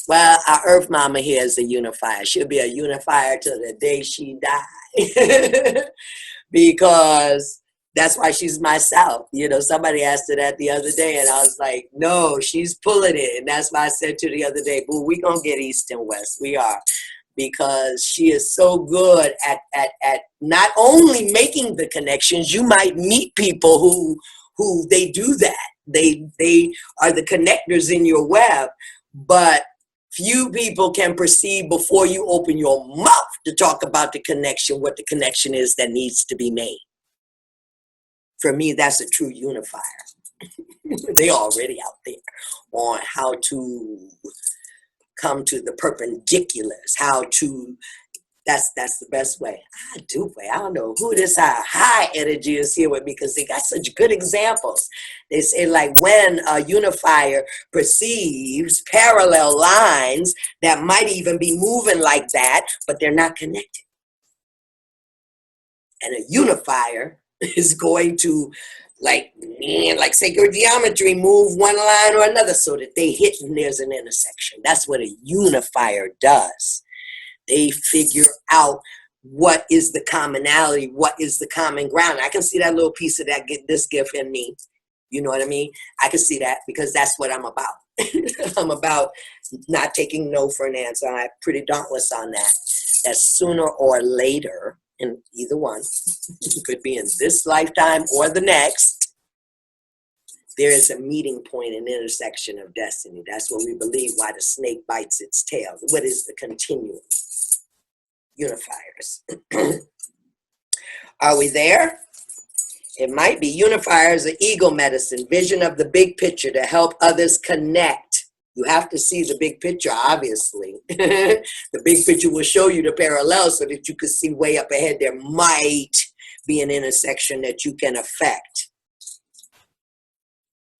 Speaker 1: Well, our Earth Mama here is a unifier. She'll be a unifier till the day she dies. Because that's why she's myself. You know, somebody asked her that the other day, and I was like, no, she's pulling it. And that's why I said to the other day, boo, we gonna get East and West. We are. Because she is so good at not only making the connections. You might meet people who they do that. They are the connectors in your web, but few people can perceive before you open your mouth to talk about the connection, what the connection is that needs to be made. For me, that's a true unifier. They already out there on how to come to the perpendiculars, how to, that's the best way. I don't know who this high energy is here with me, because they got such good examples. They say, like, when a unifier perceives parallel lines that might even be moving like that, but they're not connected. And a unifier is going to, like sacred geometry, move one line or another so that they hit and there's an intersection. That's what a unifier does. They figure out what is the commonality, what is the common ground. I can see that little piece of that this gift in me. You know what I mean? I can see that, because that's what I'm about. I'm about not taking no for an answer. I'm pretty dauntless on that. That sooner or later, in either one, it could be in this lifetime or the next, there is a meeting point, an intersection of destiny. That's what we believe, why the snake bites its tail. What is the continuum? Unifiers. Are we there? It might be. Unifiers are ego medicine, vision of the big picture to help others connect. You have to see the big picture, obviously. The big picture will show you the parallels so that you can see way up ahead there might be an intersection that you can affect.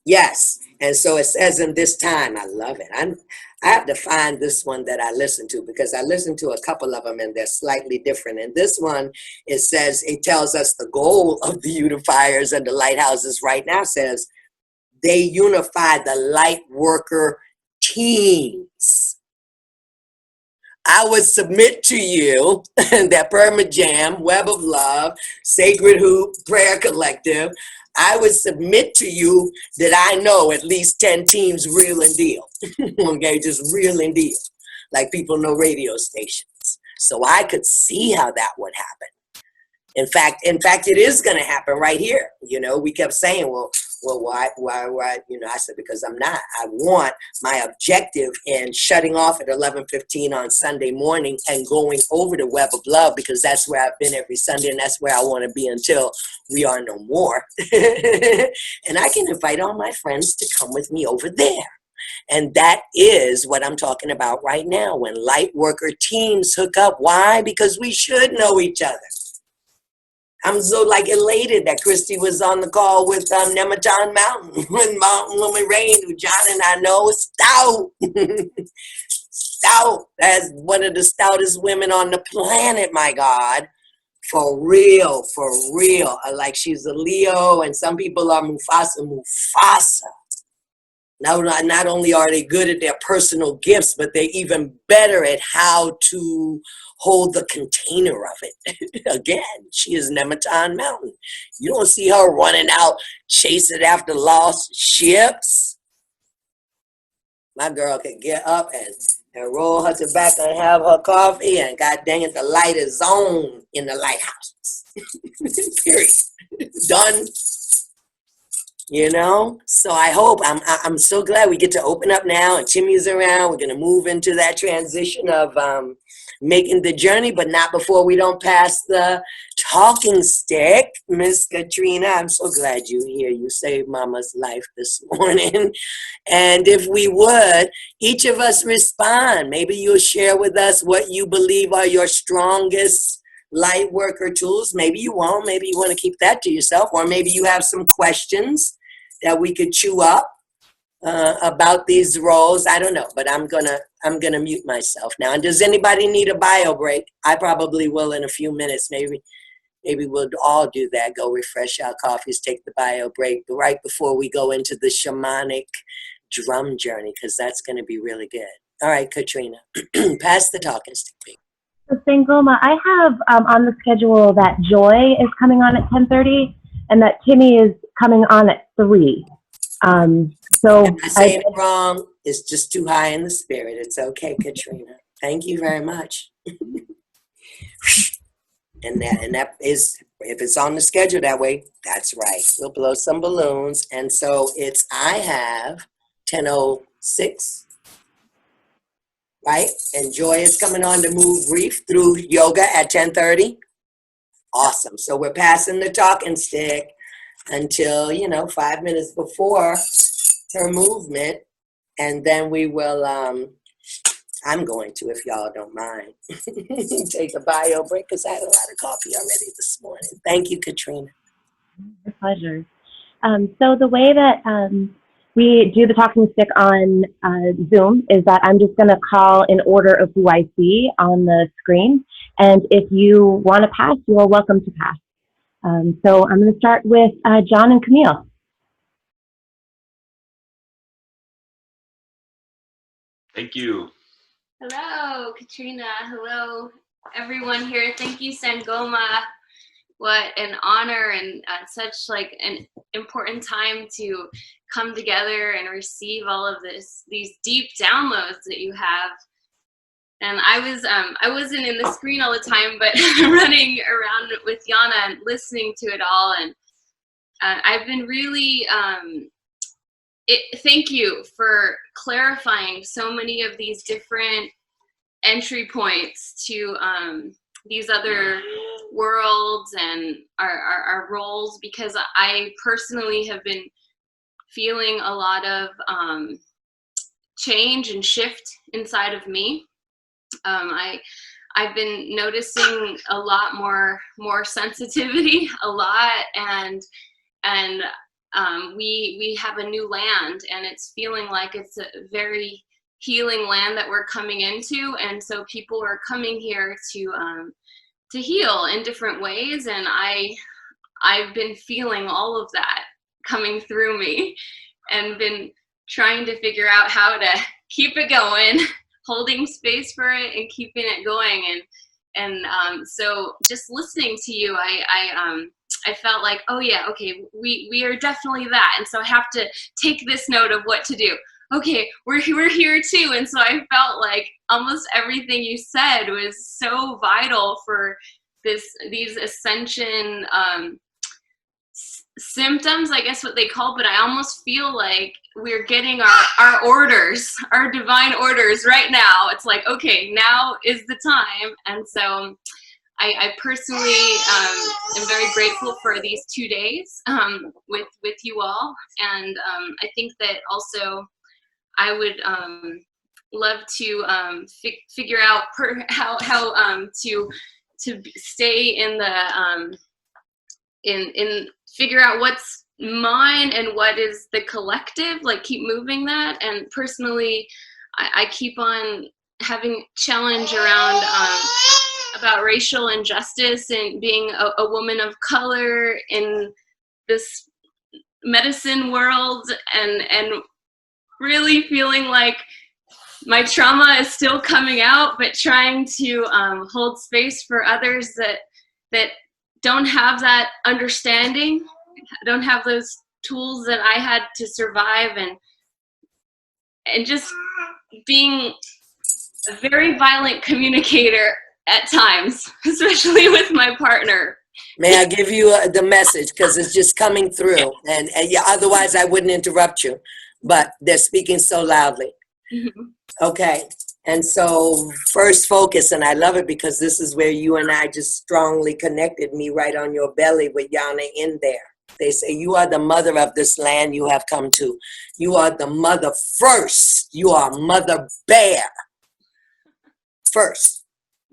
Speaker 1: Yes, and so it says in this time, I love it. I have to find this one that I listen to, because I listened to a couple of them and they're slightly different. And this one, it tells us the goal of the unifiers and the lighthouses right now says they unify the light worker teams. I would submit to you that Perma Jam, Web of Love, Sacred Hoop, Prayer Collective, I would submit to you that I know at least 10 teams real and deal. Okay, just real and deal. Like people know radio stations. So I could see how that would happen. In fact, it is going to happen right here. You know, we kept saying, well, why? You know, I said, because I'm not. I want my objective in shutting off at 11:15 on Sunday morning and going over to Web of Love, because that's where I've been every Sunday, and that's where I want to be until we are no more. And I can invite all my friends to come with me over there. And that is what I'm talking about right now, when light worker teams hook up. Why? Because we should know each other. I'm so elated that Christy was on the call with Nematon Mountain when Mountain Woman Rain, who John and I know is stout. Stout. That's one of the stoutest women on the planet, my God. For real, for real. Like, she's a Leo, and some people are Mufasa. Not only are they good at their personal gifts, but they're even better at how to hold the container of it. Again, she is Nematon Mountain. You don't see her running out, chasing after lost ships. My girl can get up and roll her tobacco and have her coffee, and god dang it, the light is on in the lighthouse. Period. Done. You know, so I hope, I'm so glad we get to open up now, and Timmy's around. We're going to move into that transition of making the journey, but not before we don't pass the talking stick, Miss Katrina. I'm so glad you're here. You saved Mama's life this morning. And if we would, each of us respond. Maybe you'll share with us what you believe are your strongest light worker tools. Maybe you won't. Maybe you want to keep that to yourself. Or maybe you have some questions that we could chew up about these roles. I don't know, but I'm gonna mute myself now. And does anybody need a bio break? I probably will in a few minutes. Maybe we'll all do that. Go refresh our coffees, take the bio break right before we go into the shamanic drum journey, because that's going to be really good. All right, Katrina, pass the talking stick.
Speaker 3: So Sangoma, I have on the schedule that Joy is coming on at 10:30 and that Timmy is coming on at 3. So
Speaker 1: Am I saying it wrong? It's just too high in the spirit. It's okay, Katrina. Thank you very much. And that is, if it's on the schedule that way, that's right. We'll blow some balloons. And so I have 10:06, right? And Joy is coming on to move brief through yoga at 10:30. Awesome. So we're passing the talking stick until, 5 minutes before her movement. And then we will, I'm going to, if y'all don't mind, take a bio break because I had a lot of coffee already this morning. Thank you, Katrina.
Speaker 3: My pleasure. So the way that we do the talking stick on Zoom is that I'm just going to call in order of who I see on the screen. And if you want to pass, you are welcome to pass. So I'm going to start with John and Camille.
Speaker 2: Thank you.
Speaker 6: Hello, Katrina. Hello, everyone here. Thank you, Sangoma. What an honor and such like an important time to come together and receive all of these deep downloads that you have. And I wasn't in the screen all the time, but running around with Yana and listening to it all. And I've been really, thank you for clarifying so many of these different entry points to these other worlds and our roles, because I personally have been feeling a lot of change and shift inside of me. I've been noticing a lot more sensitivity, a lot, and we have a new land, and it's feeling like it's a very healing land that we're coming into, and so people are coming here to heal in different ways, and I've been feeling all of that coming through me, and been trying to figure out how to keep it going, holding space for it and keeping it going, and so just listening to you, I felt like, oh yeah, okay, we are definitely that, and so I have to take this note of what to do. Okay, we're here too, and so I felt like almost everything you said was so vital for these ascension symptoms, I guess what they call, but I almost feel like we're getting our orders, our divine orders right now. It's like, okay, now is the time, and so I personally am very grateful for these 2 days with you all, and I think that also I would love to figure out how to stay in the in figure out what's mine and what is the collective, like keep moving that. And personally, I keep on having challenge around about racial injustice and being a woman of color in this medicine world, and really feeling like my trauma is still coming out, but trying to hold space for others that don't have that understanding, don't have those tools that I had to survive, and just being a very violent communicator at times, especially with my partner.
Speaker 1: May I give you the message, because it's just coming through, and yeah, otherwise I wouldn't interrupt you, but they're speaking so loudly.
Speaker 6: Mm-hmm.
Speaker 1: Okay, And so first focus, and I love it because this is where you and I just strongly connected, me right on your belly with Yana in there. They say, you are the mother of this land you have come to. You are the mother first. You are Mother Bear first,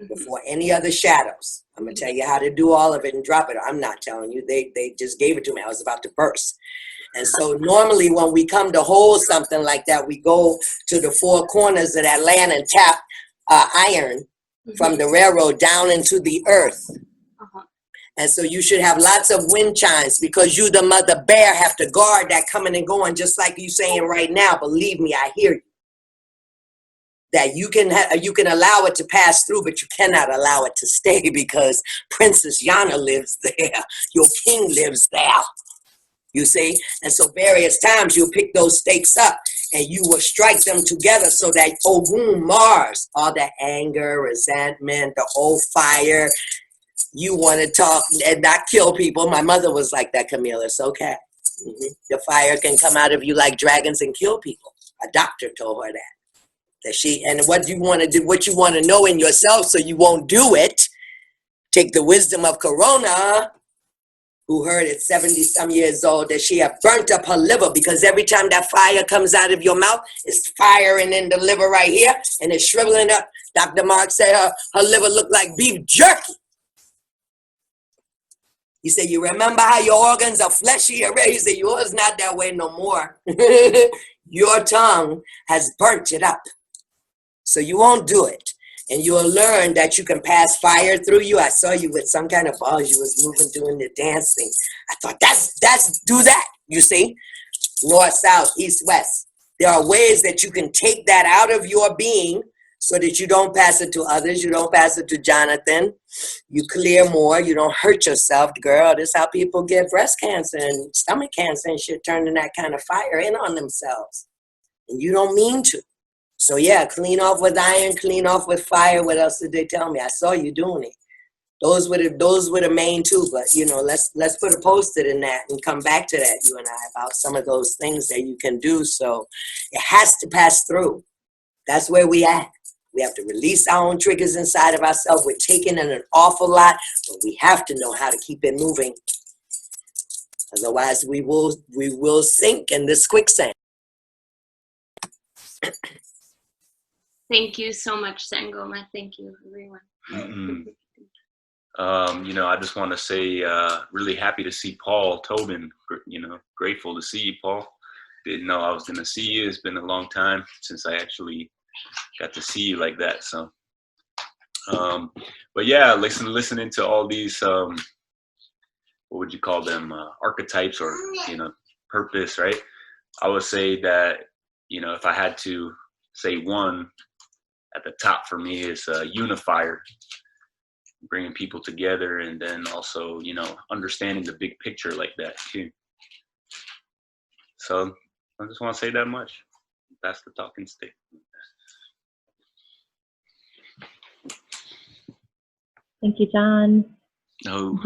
Speaker 1: before any other shadows. I'm going to tell you how to do all of it and drop it. I'm not telling you. They just gave it to me. I was about to burst. And so normally when we come to hold something like that, we go to the four corners of that land and tap iron from the railroad down into the earth. And so you should have lots of wind chimes, because you, the Mother Bear, have to guard that coming and going, just like you saying right now. Believe me, I hear you. That you can allow it to pass through, but you cannot allow it to stay, because Princess Yana lives there. Your king lives there. You see? And so various times you'll pick those stakes up and you will strike them together so that Ogun, Mars, all that anger, resentment, the old fire, you want to talk and not kill people. My mother was like that, Camila. It's okay. The fire can come out of you like dragons and kill people. A doctor told her that. And what you want to do, what you want to know in yourself so you won't do it. Take the wisdom of Corona, who heard at 70-some years old that she had burnt up her liver, because every time that fire comes out of your mouth, it's firing in the liver right here, and it's shriveling up. Dr. Mark said her liver looked like beef jerky. He said, you remember how your organs are fleshy already? He said, yours not that way no more. Your tongue has burnt it up. So you won't do it. And you'll learn that you can pass fire through you. I saw you with some kind of balls. You was moving, doing the dancing. I thought, do that. You see? North, south, east, west. There are ways that you can take that out of your being so that you don't pass it to others. You don't pass it to Jonathan. You clear more. You don't hurt yourself. Girl, this is how people get breast cancer and stomach cancer and shit, turning that kind of fire in on themselves. And you don't mean to. So yeah, clean off with iron, clean off with fire. What else did they tell me? I saw you doing it. Those were the main two. But you know, let's put a post-it in that and come back to that, you and I, about some of those things that you can do. So it has to pass through. That's where we at. We have to release our own triggers inside of ourselves. We're taking in an awful lot, but we have to know how to keep it moving. Otherwise, we will sink in this quicksand.
Speaker 6: Thank you so much, Sangoma. Thank you, everyone.
Speaker 2: You know, I just want to say, really happy to see Paul Tobin. You know, grateful to see you, Paul. Didn't know I was going to see you. It's been a long time since I actually got to see you like that. So, but yeah, listening to all these, what would you call them, archetypes, or, you know, purpose, right? I would say that, you know, if I had to say one, at the top for me is a unifier, bringing people together, and then also, you know, understanding the big picture like that too. So I just want to say that much. That's the talking stick.
Speaker 3: Thank you, John.
Speaker 2: No.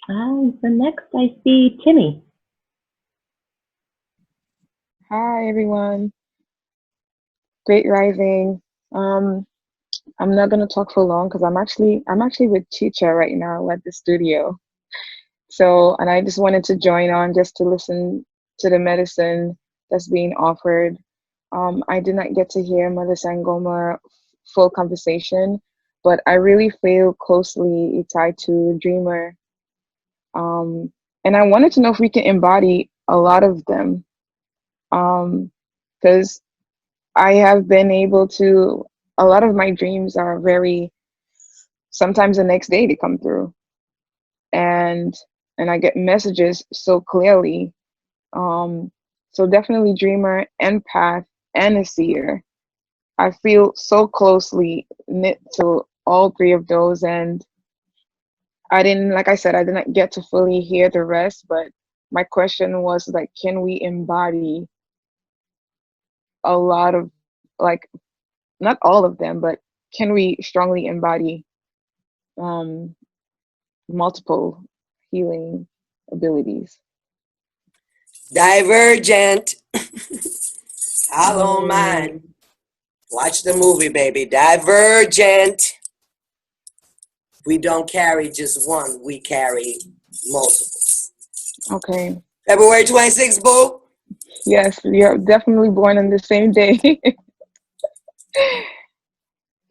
Speaker 3: So next I see Timmy.
Speaker 7: Hi, everyone. Great rising. I'm not gonna talk for long because I'm actually with Chicha right now at the studio. So, and I just wanted to join on just to listen to the medicine that's being offered. I did not get to hear Mother Sangoma full conversation, but I really feel closely tied to Dreamer. And I wanted to know if we can embody a lot of them. Because I have been able to, a lot of my dreams are very, sometimes the next day they come through. And I get messages so clearly. So definitely Dreamer, empath, and a seer. I feel so closely knit to all three of those, and I didn't, like I said, I didn't get to fully hear the rest, but my question was like, can we embody a lot of, like, not all of them, but can we strongly embody multiple healing abilities?
Speaker 1: Divergent. I don't mind. Watch the movie, baby. Divergent. We don't carry just one. We carry multiples.
Speaker 7: Okay.
Speaker 1: February 26th, boo.
Speaker 7: Yes, we are definitely born on the same day.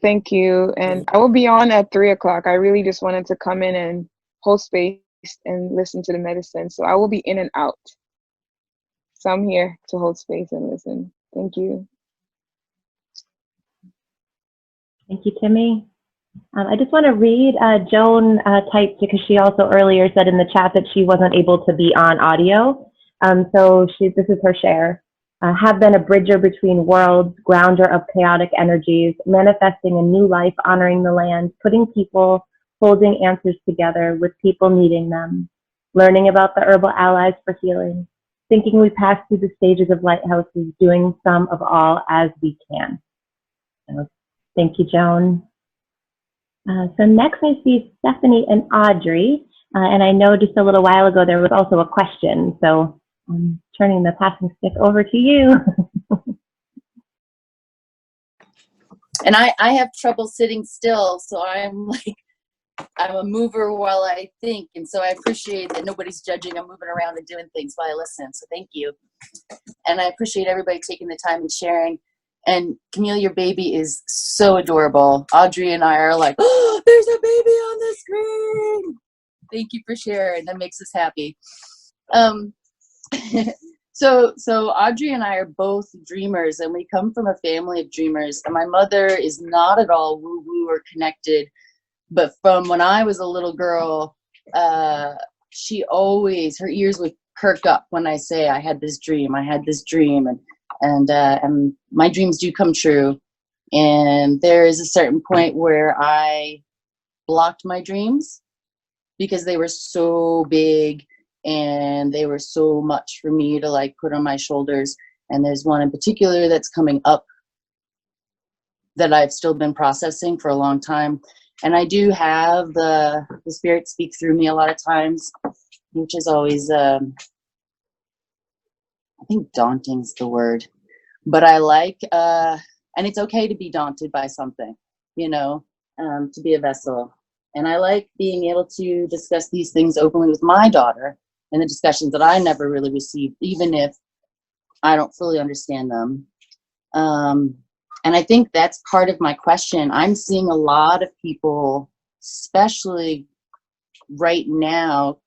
Speaker 7: Thank you. And I will be on at 3:00. I really just wanted to come in and hold space and listen to the medicine. So I will be in and out. So I'm here to hold space and listen. Thank you.
Speaker 3: Thank you, Timmy. I just want to read, Joan typed because she also earlier said in the chat that she wasn't able to be on audio. So this is her share. Have been a bridger between worlds, grounder of chaotic energies, manifesting a new life, honoring the land, putting people, holding answers together with people needing them, learning about the herbal allies for healing, thinking we pass through the stages of lighthouses, doing some of all as we can. So, thank you, Joan. So next I see Stephanie and Audrey, and I know just a little while ago there was also a question, so I'm turning the passing stick over to you.
Speaker 8: And I have trouble sitting still, so I'm a mover while I think, and so I appreciate that nobody's judging. I'm moving around and doing things while I listen, so thank you. And I appreciate everybody taking the time and sharing. And Camille, your baby is so adorable. Audrey and I are like, oh, there's a baby on the screen. Thank you for sharing. That makes us happy. So Audrey and I are both dreamers, and we come from a family of dreamers. And my mother is not at all woo-woo or connected, but from when I was a little girl, she always, her ears would perk up when I say I had this dream, and my dreams do come true. And there is a certain point where I blocked my dreams because they were so big and they were so much for me to like put on my shoulders. And there's one in particular that's coming up that I've still been processing for a long time. And I do have the spirit speak through me a lot of times, which is always, I think daunting's the word, but I like, and it's okay to be daunted by something, to be a vessel. And I like being able to discuss these things openly with my daughter and the discussions that I never really received, even if I don't fully understand them. And I think that's part of my question. I'm seeing a lot of people, especially right now,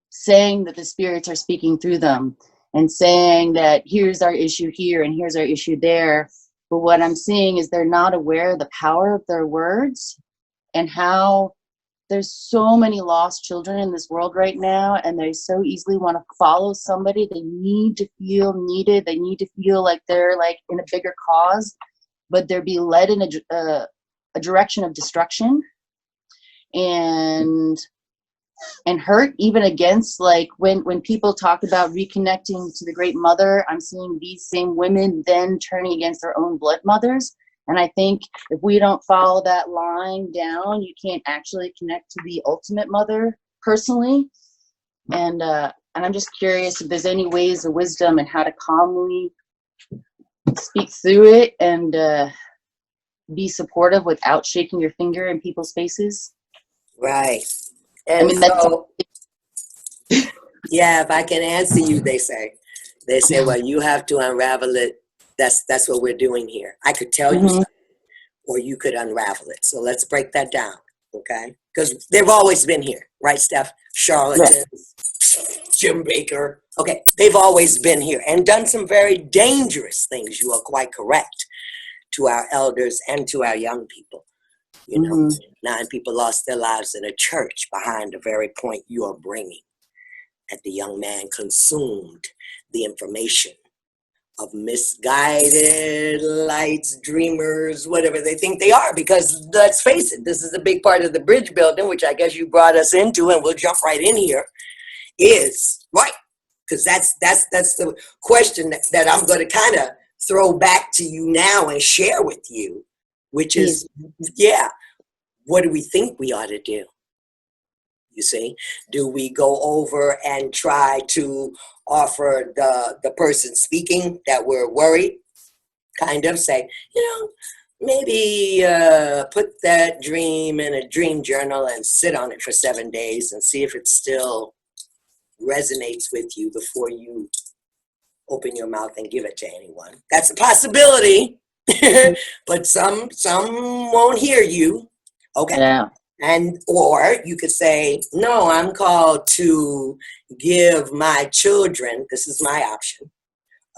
Speaker 8: saying that the spirits are speaking through them and saying that here's our issue here and here's our issue there. But what I'm seeing is they're not aware of the power of their words and how there's so many lost children in this world right now, and they so easily want to follow somebody. They need to feel needed. They need to feel like they're like in a bigger cause, but they're being led in a direction of destruction and hurt, even against, like when people talk about reconnecting to the Great Mother, I'm seeing these same women then turning against their own blood mothers. And I think if we don't follow that line down, you can't actually connect to the ultimate mother personally. And I'm just curious if there's any ways of wisdom and how to calmly speak through it and be supportive without shaking your finger in people's faces.
Speaker 1: Right. And so, yeah, if I can answer you, they say, well, you have to unravel it. That's what we're doing here. I could tell you something, or you could unravel it. So let's break that down, okay? Because they've always been here, right, Steph? Charlatans, Jim Baker. Okay, they've always been here and done some very dangerous things. You are quite correct, to our elders and to our young people. 9 people lost their lives in a church behind the very point you are bringing. That the young man consumed the information of misguided lights, dreamers, whatever they think they are. Because let's face it, this is a big part of the bridge building, which I guess you brought us into, and we'll jump right in here, is right. Because that's the question that I'm going to kind of throw back to you now and share with you, which is, what do we think we ought to do? You see, do we go over and try to offer the person speaking that we're worried kind of say, maybe put that dream in a dream journal and sit on it for 7 days and see if it still resonates with you before you open your mouth and give it to anyone. That's a possibility. But some won't hear you. Okay.
Speaker 8: Yeah.
Speaker 1: Or you could say, no, I'm called to give my children, this is my option,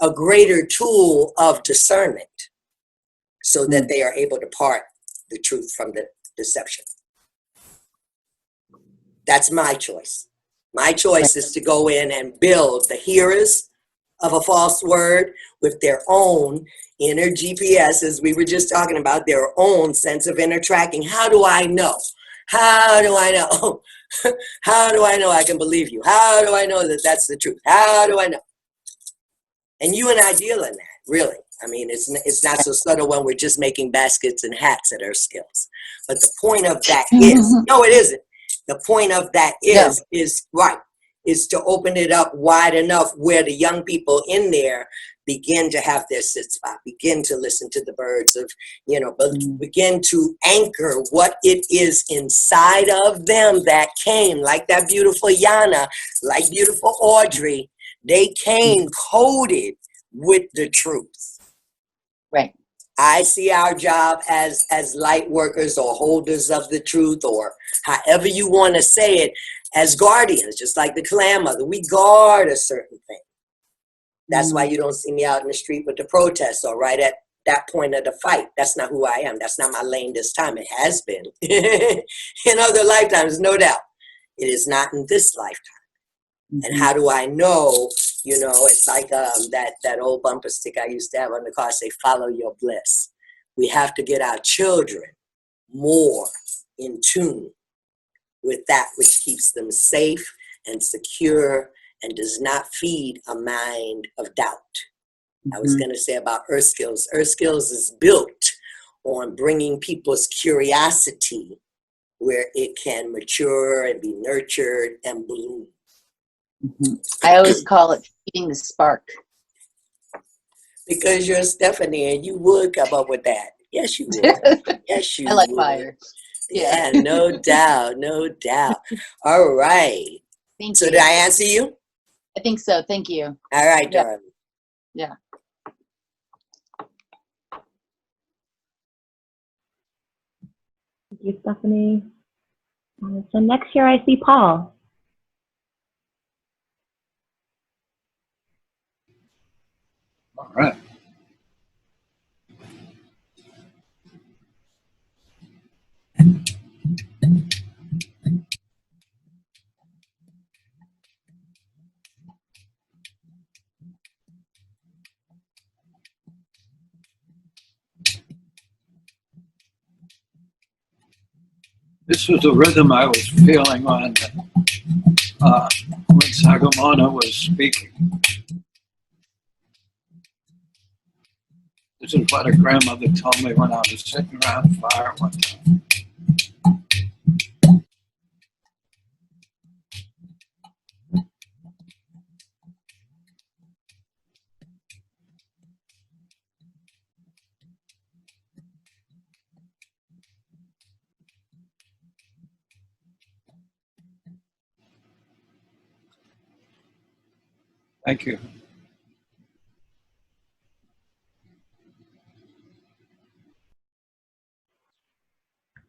Speaker 1: a greater tool of discernment so that they are able to part the truth from the deception. That's my choice. My choice is to go in and build the hearers of a false word with their own inner GPS, as we were just talking about, their own sense of inner tracking. How do I know? How do I know? How do I know I can believe you? How do I know that that's the truth? How do I know? And you and I deal in that, really. I mean, it's not so subtle when we're just making baskets and hats at our skills. But the point of that no, it isn't. The point of that is to open it up wide enough where the young people in there begin to have their sit spot, begin to listen to the birds of, begin to anchor what it is inside of them that came, like that beautiful Yana, like beautiful Audrey. They came coded with the truth.
Speaker 8: Right.
Speaker 1: I see our job as light workers or holders of the truth, or however you want to say it, as guardians, just like the clan mother. We guard a certain thing. That's why you don't see me out in the street with the protests or right at that point of the fight. That's not who I am. That's not my lane this time. It has been in other lifetimes, no doubt. It is not in this lifetime. And how do I know? It's like that old bumper stick I used to have on the car, say, follow your bliss. We have to get our children more in tune with that which keeps them safe and secure and does not feed a mind of doubt. I was going to say about Earth Skills. Earth Skills is built on bringing people's curiosity where it can mature and be nurtured and bloom.
Speaker 8: I always call it feeding the spark.
Speaker 1: Because you're Stephanie and you would come up with that. Yes, you would. Yes, you would.
Speaker 8: I like fire.
Speaker 1: Yeah, no doubt, no doubt. All right.
Speaker 8: Thank
Speaker 1: So
Speaker 8: you.
Speaker 1: did I answer you?
Speaker 8: I think so. Thank you.
Speaker 1: All right, darling.
Speaker 8: Yeah.
Speaker 3: Thank you, Stephanie. So next here I see Paul.
Speaker 9: All right. This was a rhythm I was feeling on when Sangoma was speaking. This is what a grandmother told me when I was sitting around the fire one time. Thank you.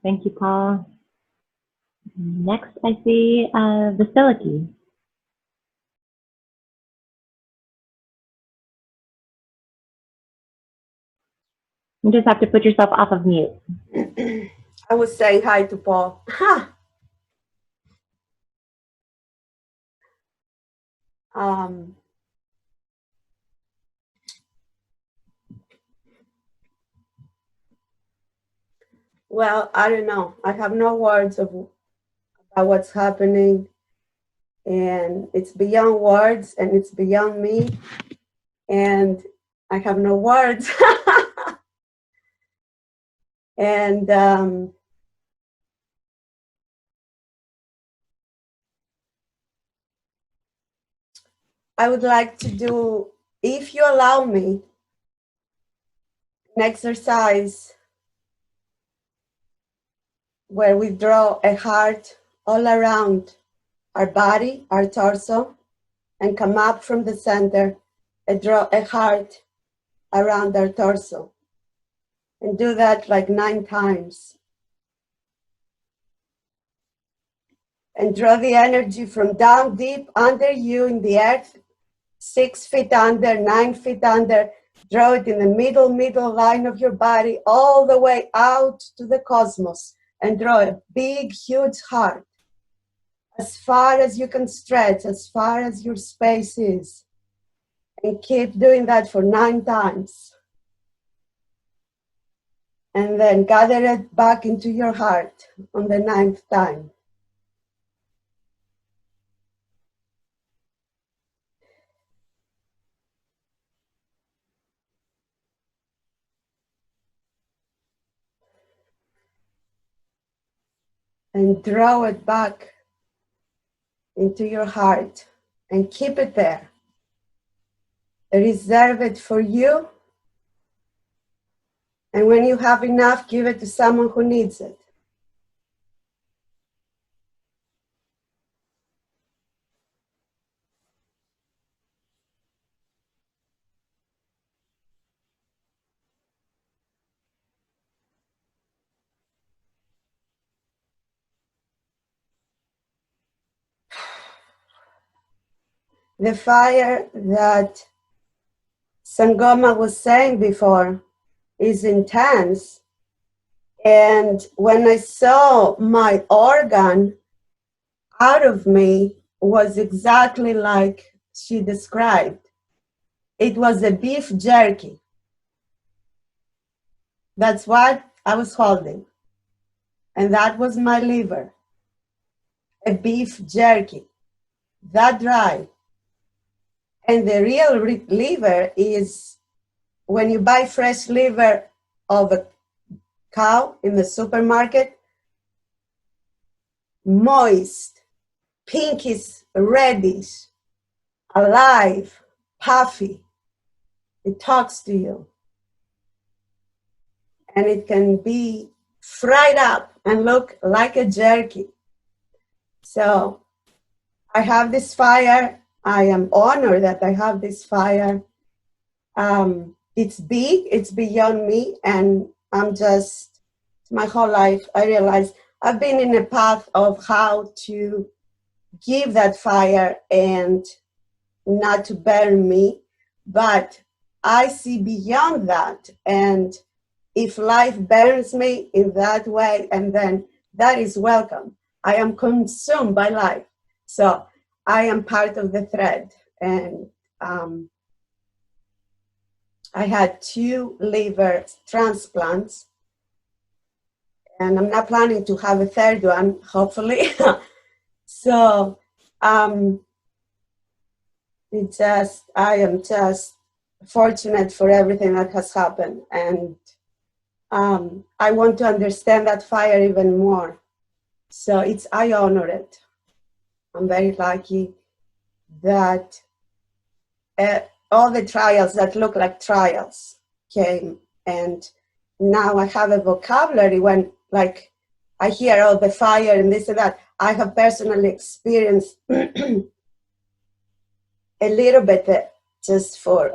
Speaker 3: Thank you, Paul. Next, I see Vasiliki. You just have to put yourself off of mute.
Speaker 5: I was saying hi to Paul. Well, I don't know. I have no words about what's happening. And it's beyond words and it's beyond me. And I have no words. And I would like to do, if you allow me, an exercise where we draw a heart all around our body, our torso, and come up from the center and draw a heart around our torso. And do that like 9 times. And draw the energy from down deep under you in the earth, 6 feet under, 9 feet under. Draw it in the middle line of your body, all the way out to the cosmos. And draw a big, huge heart. As far as you can stretch, as far as your space is. And keep doing that for 9 times. And then gather it back into your heart on the 9th time. And draw it back into your heart and keep it there. Reserve it for you. And when you have enough, give it to someone who needs it. The fire that Sangoma was saying before is intense. And when I saw my organ out of me, was exactly like she described. It was a beef jerky. That's what I was holding. And that was my liver. A beef jerky. That dry. And the real liver is when you buy fresh liver of a cow in the supermarket, moist, pinkish, reddish, alive, puffy. It talks to you. And it can be fried up and look like a jerky. So I have this fire. I am honored that I have this fire. It's big, it's beyond me, and I'm just, my whole life, I realized I've been in a path of how to give that fire and not to burn me, but I see beyond that. And if life burns me in that way, and then that is welcome. I am consumed by life. So I am part of the thread. And I had 2 liver transplants. And I'm not planning to have a 3rd one, hopefully. So I am just fortunate for everything that has happened. And I want to understand that fire even more. So I honor it. I'm very lucky that all the trials that look like trials came. And now I have a vocabulary when, like, I hear, oh, the fire and this and that. I have personally experienced a little bit, just for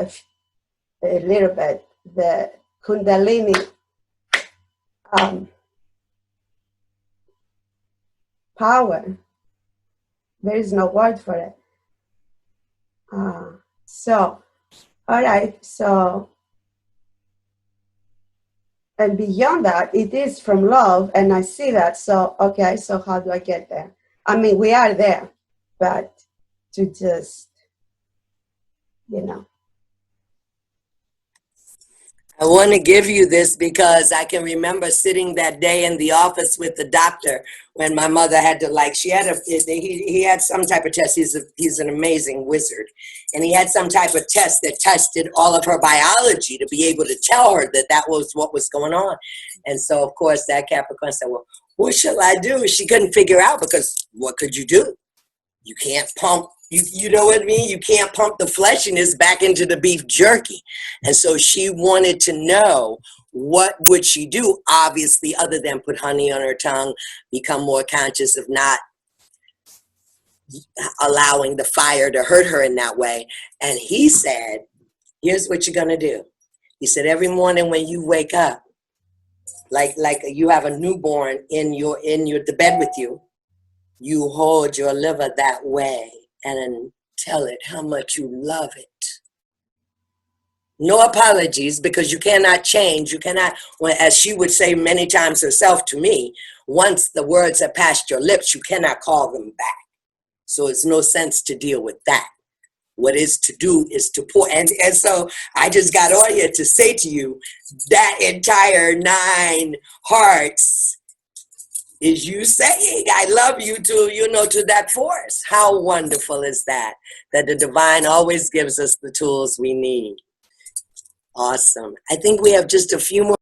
Speaker 5: a little bit, the Kundalini power. There is no word for it. So, all right, so, and beyond that, it is from love, and I see that. So, okay, so how do I get there? I mean, we are there, but to just, you know.
Speaker 1: I want to give you this because I can remember sitting that day in the office with the doctor when my mother had to, like, she had he had some type of test. He's an amazing wizard. And he had some type of test that tested all of her biology to be able to tell her that that was what was going on. And so, of course, that Capricorn said, well, what shall I do? She couldn't figure out, because what could you do? You can't pump You know what I mean? You can't pump the fleshiness back into the beef jerky. And so she wanted to know, what would she do, obviously, other than put honey on her tongue, become more conscious of not allowing the fire to hurt her in that way. And he said, here's what you're going to do. He said, every morning when you wake up, like you have a newborn in the bed with you, you hold your liver that way and tell it how much you love it. No apologies, because you cannot change. You cannot, well, as she would say many times herself to me, once the words have passed your lips, you cannot call them back. So it's no sense to deal with that. What is to do is to pour. And so I just got on here to say to you, that entire 9 hearts is you saying, I love you to that force. How wonderful is that? That the divine always gives us the tools we need. Awesome. I think we have just a few more